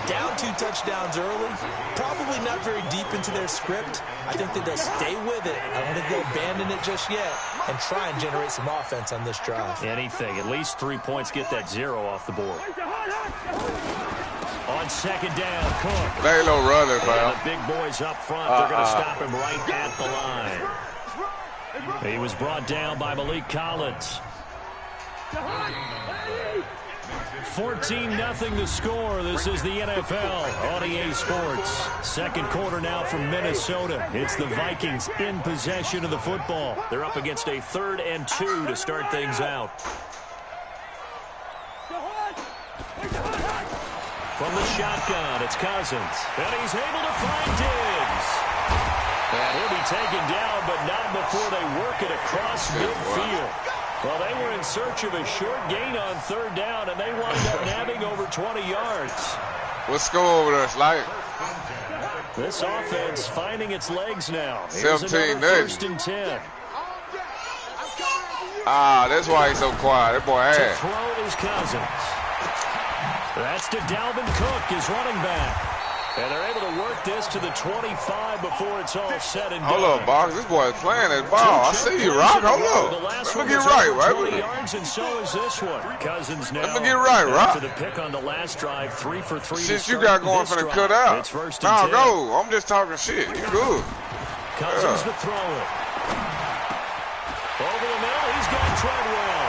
Down 2 touchdowns early, probably not very deep into their script. I think that they'll stay with it. I don't think they'll abandon it just yet and try and generate some offense on this drive. Anything. At least 3 points, get that 0 off the board. On second down, Cook. They ain't no running, And fam. the big boys up front, they're going to stop him right at the line. He was brought down by Malik Collins. 14-0 the score. This is the NFL on EA Sports. Second quarter now from Minnesota. It's the Vikings in possession of the football. They're up against a 3rd and 2 to start things out. From the shotgun, it's Cousins. And he's able to find Diggs. And he'll be taken down, but not before they work it across midfield. Well, they were in search of a short gain on 3rd down, and they wound up nabbing over 20 yards. What score over there, like? This offense finding its legs now. 17-0. 1st and 10. That's why he's so quiet. That boy To ass. throw is Cousins. That's to Dalvin Cook, his running back. And they're able to work this to the 25 before it's all said and done. Hold up, box. This boy is playing that ball. I see you, Rock. Hold up. Let me get right, right? Yards, and so is this one. Cousins now. Let me get right, Rock. To the pick on the last drive, 3 for 3. Shit you got going for the cut out. It's 1st and 10. No, go. I'm just talking shit. You good. Cousins to throw it. Over the middle, he's got Treadwell.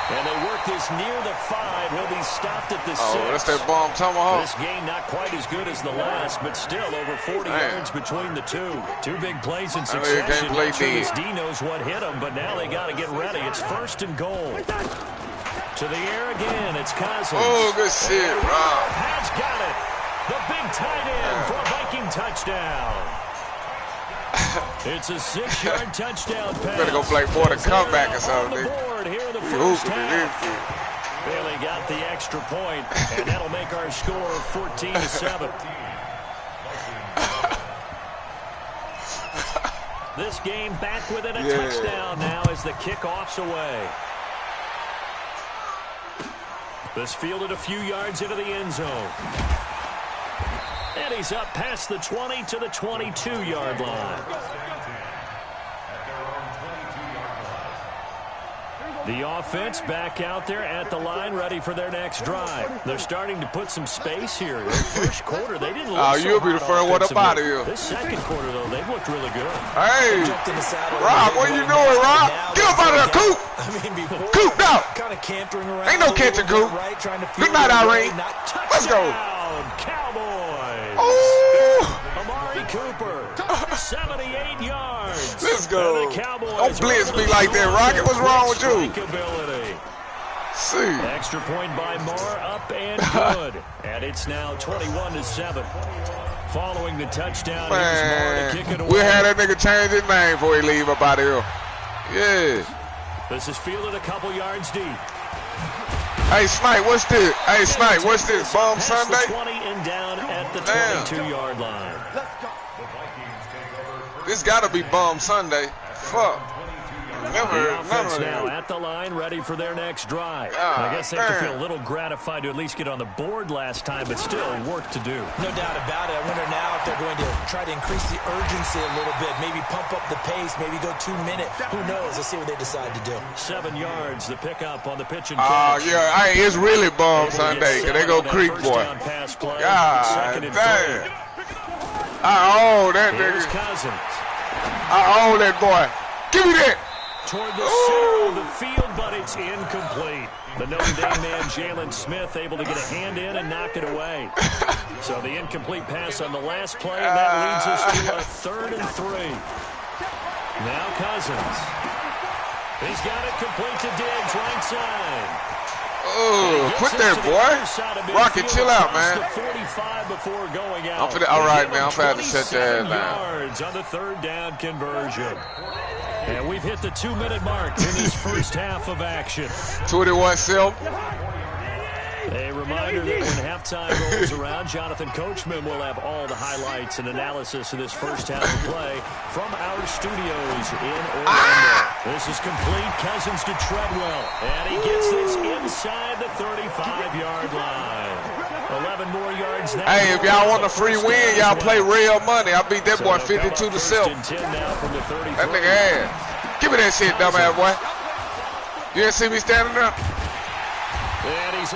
And they work this near the 5. He'll be stopped at the 6. Oh, that's that bomb tomahawk. This game not quite as good as the last, but still over 40 yards between the two. 2 big plays in succession. Not sure this D knows what hit him, but now they got to get ready. It's 1st and goal. To the air again, it's Cousins. Oh, good shit, Rob. Has got it. The big tight end for a Viking touchdown. It's a 6-yard touchdown pass. Better go play for the comeback or something. Here in the first half. Bailey got the extra point, and that'll make our score 14-7. This game back within a touchdown now as the kickoff's away. This fielded a few yards into the end zone. And he's up past the 20 to the 22-yard line. The offense back out there at the line, ready for their next drive. They're starting to put some space here. The first quarter, they didn't look so you'll be the first one up out of here. This second quarter, though, they've looked really good. Hey, Rob, what are you doing, Rob? Get up out of there, Coop. Coop, no. Kind of cantering around. Ain't no catching, Coop. Right, good night, Irene. Let's go. Cowboys. Oh. Amari Cooper, 78 yards. Let's go. Don't blitz me like that, Rocket. What's wrong with you? See. Extra point by Moore, up and good. And it's now 21-7. Following the touchdown, here's Moore to kick it away. We had that nigga change his name before he leave up out of here. Yeah. This is fielded a couple yards deep. Hey, Snipe, what's this? Hey, Snipe, what's this? Bum Sunday? 20 and down at the 22-yard line. This gotta be Bum Sunday. Fuck. The offense now at the line, ready for their next drive. I guess they have to feel a little gratified to at least get on the board last time, but still work to do. No doubt about it. I wonder now if they're going to try to increase the urgency a little bit, maybe pump up the pace, maybe go 2 minute. Who knows? Let's see what they decide to do. 7 yards, the pickup on the pitch and catch. Yeah, it's really bum Sunday, because they go Creek, boy. God damn. I own that nigga. I own that boy. Give me that. Toward the center of the field, but it's incomplete. The Notre Dame man, Jalen Smith, able to get a hand in and knock it away. So the incomplete pass on the last play, and that leads us to a 3rd and 3. Now Cousins. He's got it complete to Diggs, right side. Oh, quit that, boy. Rocket, chill out, man. 45 before going out. All right, man. I'm going to have to shut that down. Yards on the 3rd down conversion. And we've hit the 2-minute mark in this first half of action. 21-7. A reminder that when halftime rolls around, Jonathan Coachman will have all the highlights and analysis of this first half of play from our studios in Orlando. This is complete. Cousins to Treadwell. And he gets this inside the 35-yard line. 11 more yards now. Hey, if y'all want a free win, y'all play real money. I beat that boy 52-7. That nigga ass. Give me that shit, dumbass boy. You didn't see me standing there? And he's...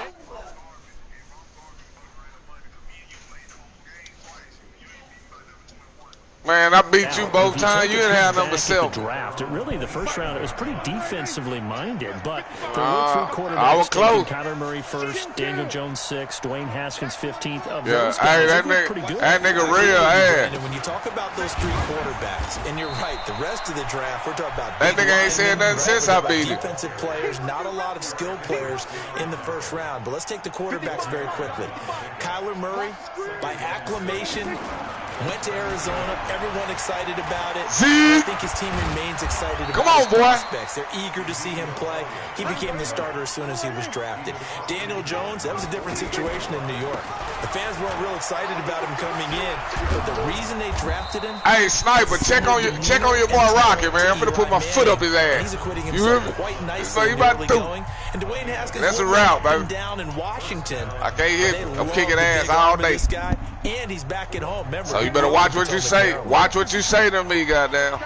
Man, I beat you both times. You didn't have number 7. Draft. Really, the first round, it was pretty defensively minded, but the look for quarterbacks, I was close. Kyler Murray first, Daniel Jones 6th, Dwayne Haskins 15th. Of those guys, that nigga real ass. And when you talk about those 3 quarterbacks, and you're right, the rest of the draft, we're talking about that nigga ain't said nothing since I beat him. Defensive players, not a lot of skilled players in the first round. But let's take the quarterbacks very quickly. Kyler Murray, by acclamation, went to Arizona. Everyone excited about it. I think his team remains excited about his prospects. They're eager to see him play. He became the starter as soon as he was drafted. Daniel Jones, that was a different situation in New York. The fans weren't real excited about him coming in, but the reason they drafted him... Hey, Sniper, check on your boy Rocket, man. I'm going to put my foot up his ass. He's acquitting himself quite nicely. Going. And Dwayne Haskins, that's a route, baby. Down in Washington. I can't hit him. I'm kicking ass all day. And he's back at home. Remember, so you better watch what you say. Watch what you say to me, goddamn.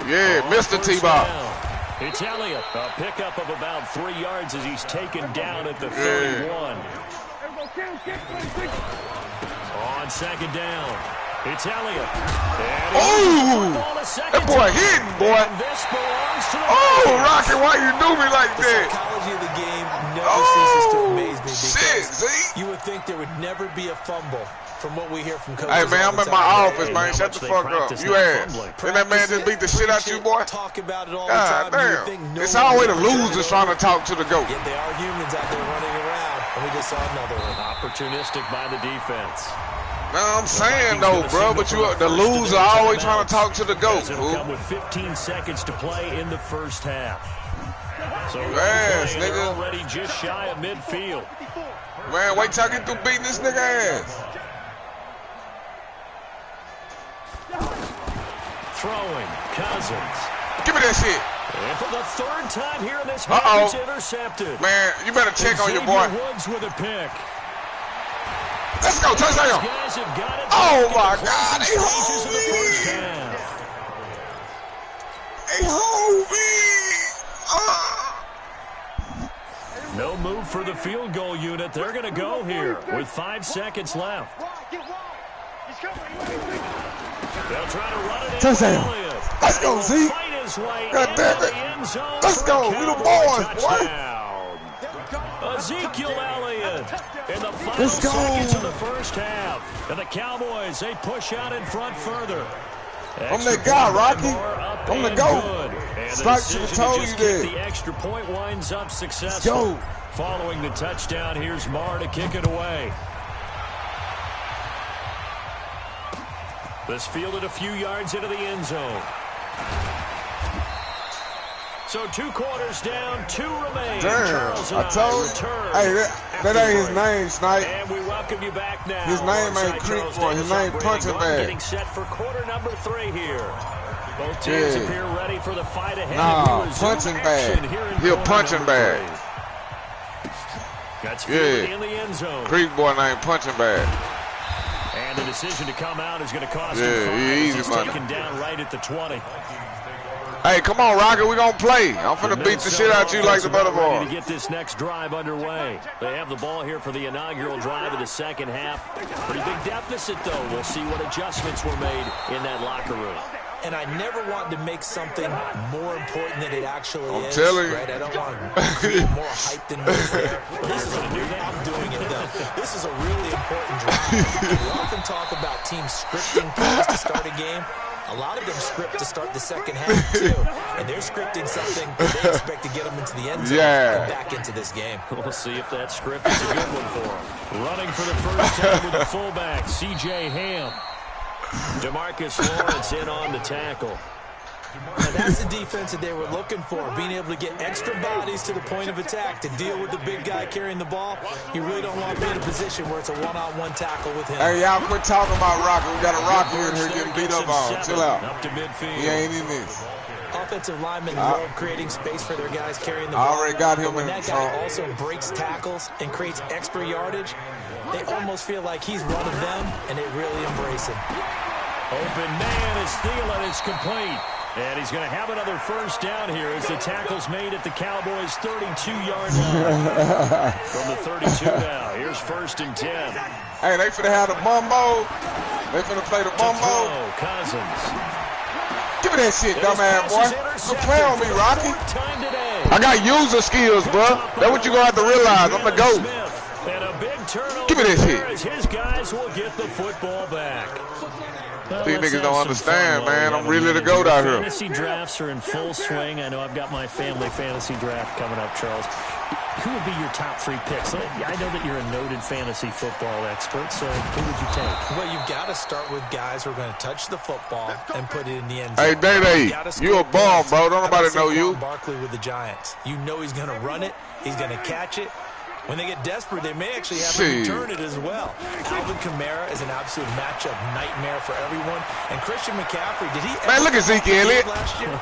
Yeah, Mr. T-Ball. It's Elliott. A pickup of about 3 yards as he's taken down at the 31. On 2nd down. It's Elliott. Oh! That boy hitting, boy. Oh, Rocket, why you do me like that? The psychology of the game never ceases to amaze me. Shit, see? You would think there would never be a fumble from what we hear from coaches. Hey, man, I'm in my office, man. Shut the fuck up. You ass. Didn't that man just beat the shit out you, boy? Talk about it all the time. Damn. It's always the losers trying to talk to the GOAT. Yet they are humans out there running around, and we just saw another one. Opportunistic by the defense. No, I'm saying though, bro, but the loser always trying to talk to the GOAT. Come with 15 seconds to play in the first half. So nigga, already just shy of midfield. Man, wait till I get through beating this nigga ass. Throwing, Cousins. Give me that shit. And for the 3rd time here in this half, it's intercepted. Man, you better check on your boy. Woods with a pick. Let's go, touchdown. Oh, my God. They hold me. No move for the field goal unit. They're going to go here with 5 seconds left. They'll try to run it in. Let's go, Z. God damn it. Let's go. We the boys, boy. Ezekiel Elliott in the final seconds of the first half. And the Cowboys, they push out in front further. I'm that guy, Rocky. I'm the GOAT. Strike should have told you that. The extra point winds up successful. Let's go. Following the touchdown, here's Marr to kick it away. This fielded a few yards into the end zone. So 2 quarters down, 2 remain. Damn, I told you. Hey, that ain't his name, Snipe. And we welcome you back now. His name ain't Creek Boy. His name Punching Bag. Getting set for quarter number 3 here. Both teams appear ready for the fight ahead. Nah, punching bag. He a punching bag. That's fielded in the end zone. Creek boy named punching bag. And the decision to come out is going to cost him 5. Easy He's money. taken down right at the 20. Hey, come on, Rocket. We gonna play. I'm finna beat the shit out you like the butterball. To get this next drive underway. They have the ball here for the inaugural drive of the second half. Pretty big deficit, though. We'll see what adjustments were made in that locker room. And I never want to make something more important than it actually is. I'm telling you. Right? I don't want to create more hype than what's there. This is a new way I'm doing it, though. This is a really important drive. We often talk about teams scripting plays to start a game. A lot of them script to start the second half, too. And they're scripting something that they expect to get them into the end zone and back into this game. We'll see if that script is a good one for them. Running for the first time with the fullback, C.J. Ham. DeMarcus Lawrence in on the tackle. And that's the defense that they were looking for, being able to get extra bodies to the point of attack to deal with the big guy carrying the ball. You really don't want to be in a position where it's a one-on-one tackle with him. Hey, y'all quit talking about Rocky. We got a Rocky in here getting beat up on. Chill out. Up to midfield. He ain't in this. Offensive linemen love creating space for their guys carrying the ball. I already got him when in that front. guy also breaks tackles and creates extra yardage, they almost feel like he's one of them, and they really embrace him. Open man is Thielen. It's complete. And he's going to have another first down here as the tackle's made at the Cowboys' 32-yard line. From the 32 now. Here's 1st and 10. Hey, they finna have the bumbo. They finna play the bumbo. Cousins. Give me that shit, dumbass boy. Don't play on me, Rocky. I got user skills, bro. That's what you gonna have to realize. I'm the GOAT. And a big turnover. Give me that shit. As his guys will get the football back. Well, these niggas don't understand, man. I'm really the GOAT out here. Fantasy drafts are in full swing. I know I've got my family fantasy draft coming up, Charles. Who would be your top 3 picks? I know that you're a noted fantasy football expert, so who would you take? Well, you've got to start with guys who are going to touch the football and put it in the end zone. Hey, Day-Day, you a bum, bro. Don't nobody know you. Barkley with the Giants. You know he's going to run it. He's going to catch it. When they get desperate, they may actually have to return it as well. Alvin Kamara is an absolute matchup nightmare for everyone. And Christian McCaffrey, did he ever... Man, look at Zeke Elliott. Last year?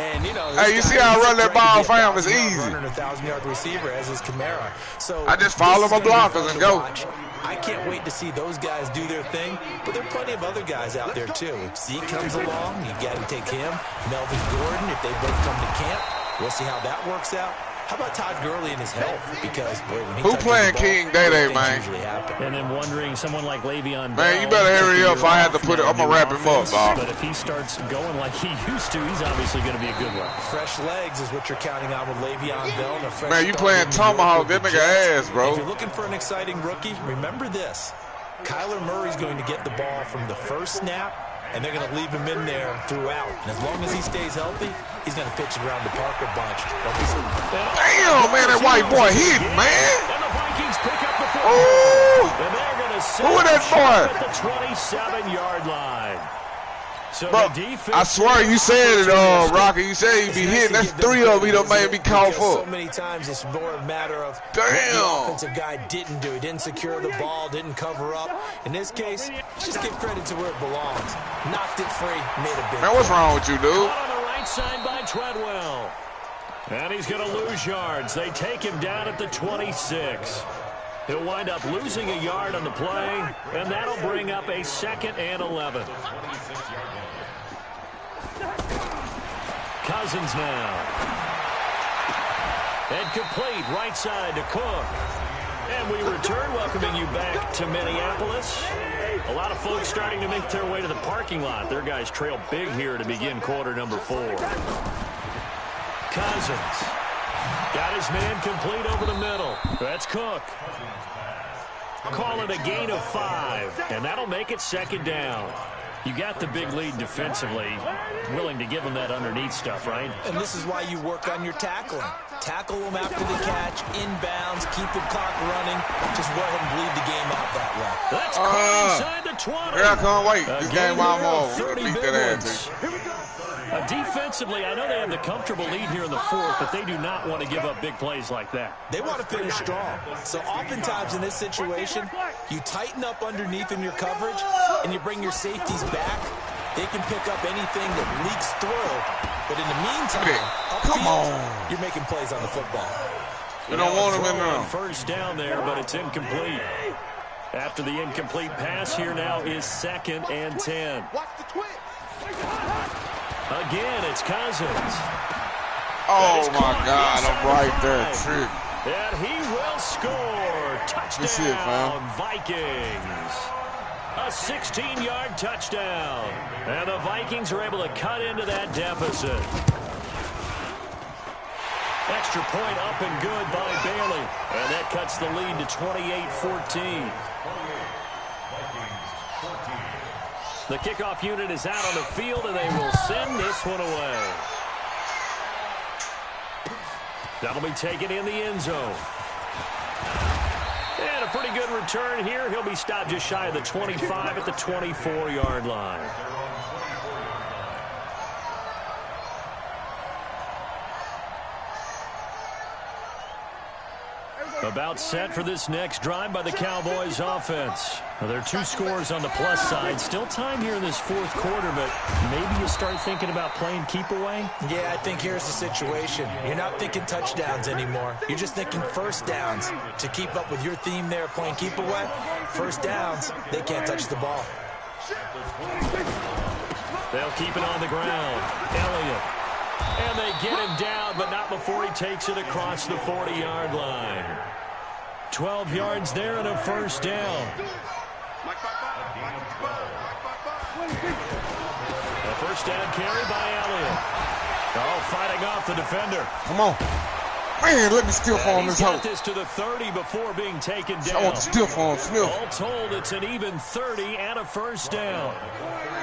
And, you know, hey, you see how I run that ball, fam? It's easy. Running a 1,000-yard receiver, as is Kamara. So I just follow my blockers and go. I can't wait to see those guys do their thing, but there are plenty of other guys out there, too. If Zeke comes along, you got to take him. Melvin Gordon, if they both come to camp, we'll see how that works out. How about Todd Gurley and his health? Because, boy, when he who playing King Day-Day, man? And then wondering someone like Le'Veon Bell. Man, you better hurry up if I had to put it. I'm going to wrap him up, dog. But if he starts going like he used to, he's obviously going to be a good one. Fresh legs is what you're counting on with Le'Veon Bell. And a fresh man, you playing Tomahawk, that nigga ass, bro. If you're looking for an exciting rookie, remember this. Kyler Murray's going to get the ball from the first snap, and they're going to leave him in there throughout. And as long as he stays healthy, he's going to pitch it around the Parker bunch. Don't be so... Damn, man, that white boy hit, man. And the Vikings pick up the football. Oh, And they're going to who is that boy? at the 27-yard line. So bro, I swear you said it, Rocky. You said he'd be hitting. That's 3 of them he done made me call for. So many times it's more a matter of damn. What the offensive guy didn't do. He didn't secure the ball, didn't cover up. In this case, just give credit to where it belongs. Knocked it free, made a big man, what's wrong with you, dude? On the right side by Treadwell. And he's going to lose yards. They take him down at the 26. He'll wind up losing a yard on the play, and that'll bring up a 2nd and 11. Cousins now. And complete right side to Cook. And we return, welcoming you back to Minneapolis. A lot of folks starting to make their way to the parking lot. Their guys trail big here to begin quarter number 4. Cousins got his man complete over the middle. That's Cook. Call it a gain of 5, and that'll make it 2nd down. You got the big lead defensively, willing to give them that underneath stuff, right? And this is why you work on your tackling. Tackle them after the catch, inbounds, keep the clock running. Just go ahead and bleed the game out that way. That's inside the 20. Here I come, wait. This game I'm on. Beat that ass. Defensively, I know they have the comfortable lead here in the 4th, but they do not want to give up big plays like that. They want to finish strong. So oftentimes in this situation, you tighten up underneath in your coverage, and you bring your safeties back, they can pick up anything that leaks through. But in the meantime, come on, you're making plays on the football. You don't want him in there. First down there, but it's incomplete. After the incomplete pass, here now is 2nd and 10. Watch the twist. Again, it's Cousins. Oh, my God, I'm right there, trick. And he will score. Touchdown, That's it, man. Vikings. A 16-yard touchdown. And the Vikings are able to cut into that deficit. Extra point up and good by Bailey. And that cuts the lead to 28-14. The kickoff unit is out on the field, and they will send this one away. That'll be taken in the end zone. And a pretty good return here. He'll be stopped just shy of the 25 at the 24-yard line. About set for this next drive by the Cowboys offense. Now, there are 2 scores on the plus side. Still time here in this 4th quarter, but maybe you start thinking about playing keep away? Yeah, I think here's the situation. You're not thinking touchdowns anymore. You're just thinking first downs. To keep up with your theme there, playing keep away, first downs, they can't touch the ball. They'll keep it on the ground. Elliott. And they get him down, but not before he takes it across the 40-yard line. 12 yards there and a first down. A first down carry by Elliott. Oh, fighting off the defender. Come on. Man, let me steal for him this He's hole. got this to the 30 before being taken down. I want to steal for him, Smith. All told, it's an even 30 and a first down.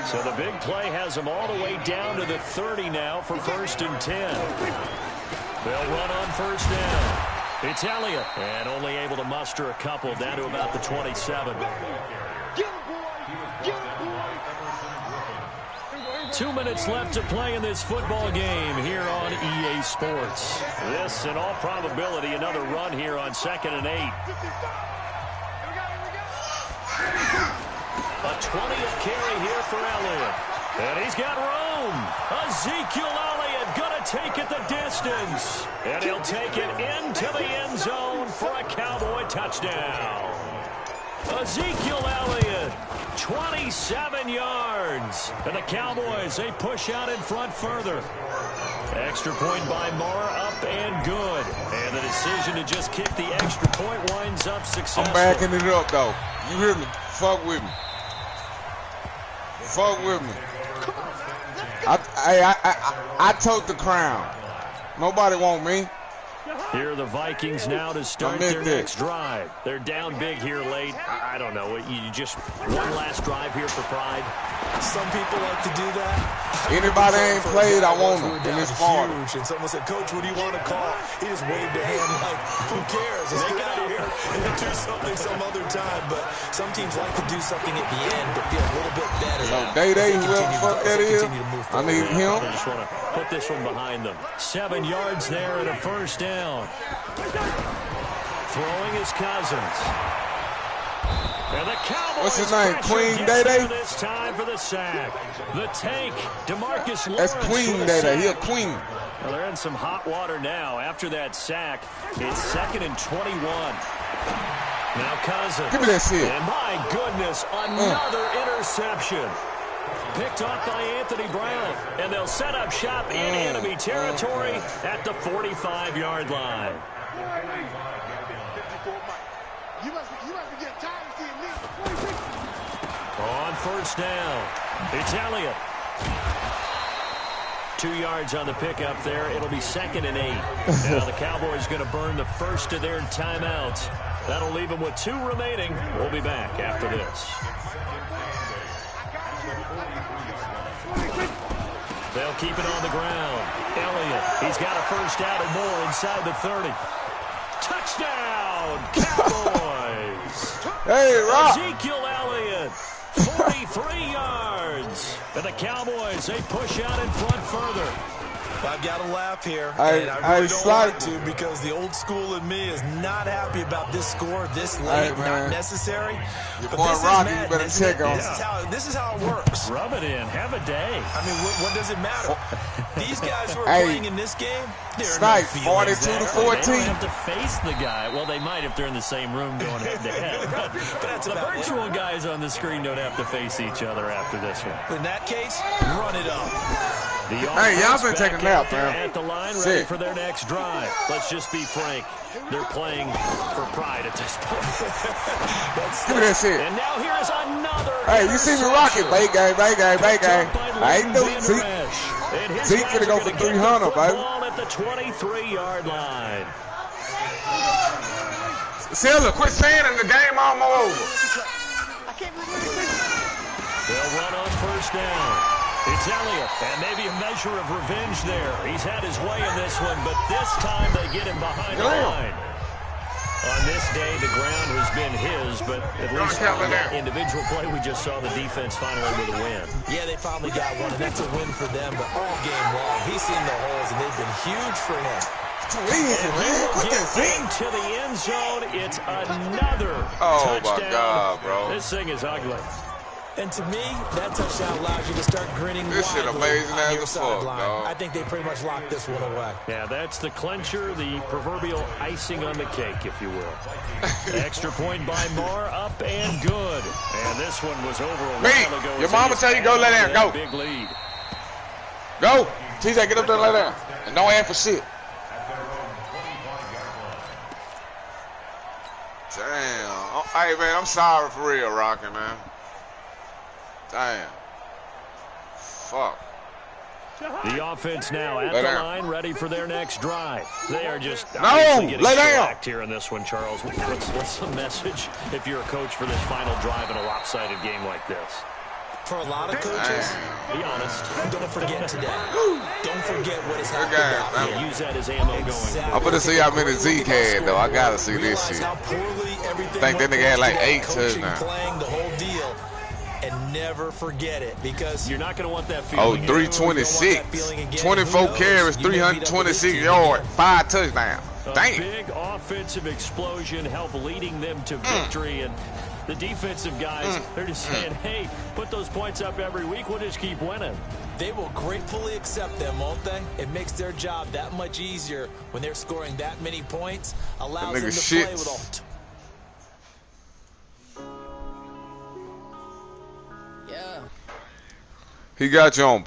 So the big play has them all the way down to the 30 now for 1st and 10. They'll run on first down. It's Elliott, and only able to muster a couple down to about the 27. 2 minutes left to play in this football game here on EA Sports. This, in all probability, another run here on 2nd and 8. A 20th carry here for Elliott. And he's got room. Ezekiel Elliott going to take it the distance. And he'll take it into the end zone for a Cowboy touchdown. Ezekiel Elliott, 27 yards. And the Cowboys, they push out in front further. Extra point by Mara, up and good. And the decision to just kick the extra point winds up successful. I'm backing it up, though. You hear me? Fuck with me. Fuck with me. I took the crown. Nobody want me. Here are the Vikings now to start their next drive. They're down big here late. I don't know. You just one last drive here for pride. Some people like to do that. Anybody ain't played, I want them in this part. And someone said, Coach, what do you want to call? He just waved a hand like, who cares? Let's get out of here and do something some other time. But some teams like to do something at the end to feel a little bit better. So Day-Day, whoever the fuck that is, I need him. I just want to put this one behind them. 7 yards there and a first down. Throwing his Cousins. And the Cowboys. What's his name? Queen Day-Day? This time for the sack. The tank, DeMarcus Lawrence. That's Queen Day-Day. He a queen. Well, they're in some hot water now. After that sack, it's 2nd and 21. Now Cousins. Give me that shit. And my goodness, another interception. Picked off by Anthony Brown. And they'll set up shop in enemy territory at the 45-yard line. You must be getting tired of seeing me. On first down, it's Elliott. 2 yards on the pickup there. It'll be 2nd and 8. Now the Cowboys going to burn the first of their timeouts. That'll leave them with 2 remaining. We'll be back after this. They'll keep it on the ground. Elliott, he's got a first down and more inside the 30. Touchdown, Cowboys! Hey, Rock! Ezekiel Elliott, 43 yards. And the Cowboys, they push out in front further. I've got to laugh here, I and I really don't slide want to because the old school in me is not happy about this score this late, not necessary. Your But boy this Rocky, is you better check on him. this is how it works. Rub it in. Have a day. I mean, what does it matter? These guys who are playing in this game, they're Snipe, no 42 to They 14. don't have to face the guy. Well, they might if they're in the same room going head to head. But that's The about virtual guys on the screen don't have to face each other after this one. In that case, run it up. Hey, y'all been taking a nap, man. At the line, ready for their next drive. Let's just be frank. They're playing for pride at this point. Give me that shit. And now here's another. Hey, you see me rocking. Bait game, bait game, bait game. I ain't doing Zeke. Zeke gonna go for 300, baby. Ball at the 23-yard line. Silver, quit saying it. The game almost over. They'll run on first down. It's Elliott, and maybe a measure of revenge there. He's had his way in this one, but this time they get him behind the line. On this day, the ground has been his, but at least on that individual play, we just saw the defense finally with a win. Yeah, they finally got one, and that's a win for them, but all game long, he's seen the holes, and they've been huge for him. Into the end zone, it's another touchdown. My God, bro. This thing is ugly. And to me, that touchdown allows you to start grinning. This shit amazing as a fuck, dog. I think they pretty much locked this one away. Yeah, that's the clincher, the proverbial icing on the cake, if you will. Extra point by Marr, up and good. And this one was over a while ago. Your mama tell you go lay down. Go. Big lead. Go. TJ, get up there and lay down. And don't ask for shit. Damn. Oh, hey, man, I'm sorry for real, Rocky, man. Damn. Fuck. The offense now at the line, ready for their next drive. They are just lay down here in this one, Charles. What's the message if you're a coach for this final drive in a lopsided game like this? For a lot of coaches, be honest. Don't forget today. Don't forget what has happened. Yeah, use that as ammo going. I'm gonna see how many Zeke had, though. I gotta see this shit. I think that nigga had like 8 touchdowns. Playing the whole deal. And never forget it, because you're not going to want that feeling. 326. 24 carries, 326 yards, 5 touchdowns. Damn. Big offensive explosion helped leading them to victory. And the defensive guys, they're just saying, hey, put those points up every week. We'll just keep winning. They will gratefully accept them, won't they? It makes their job that much easier when they're scoring that many points. Allows them to play with all. He got you on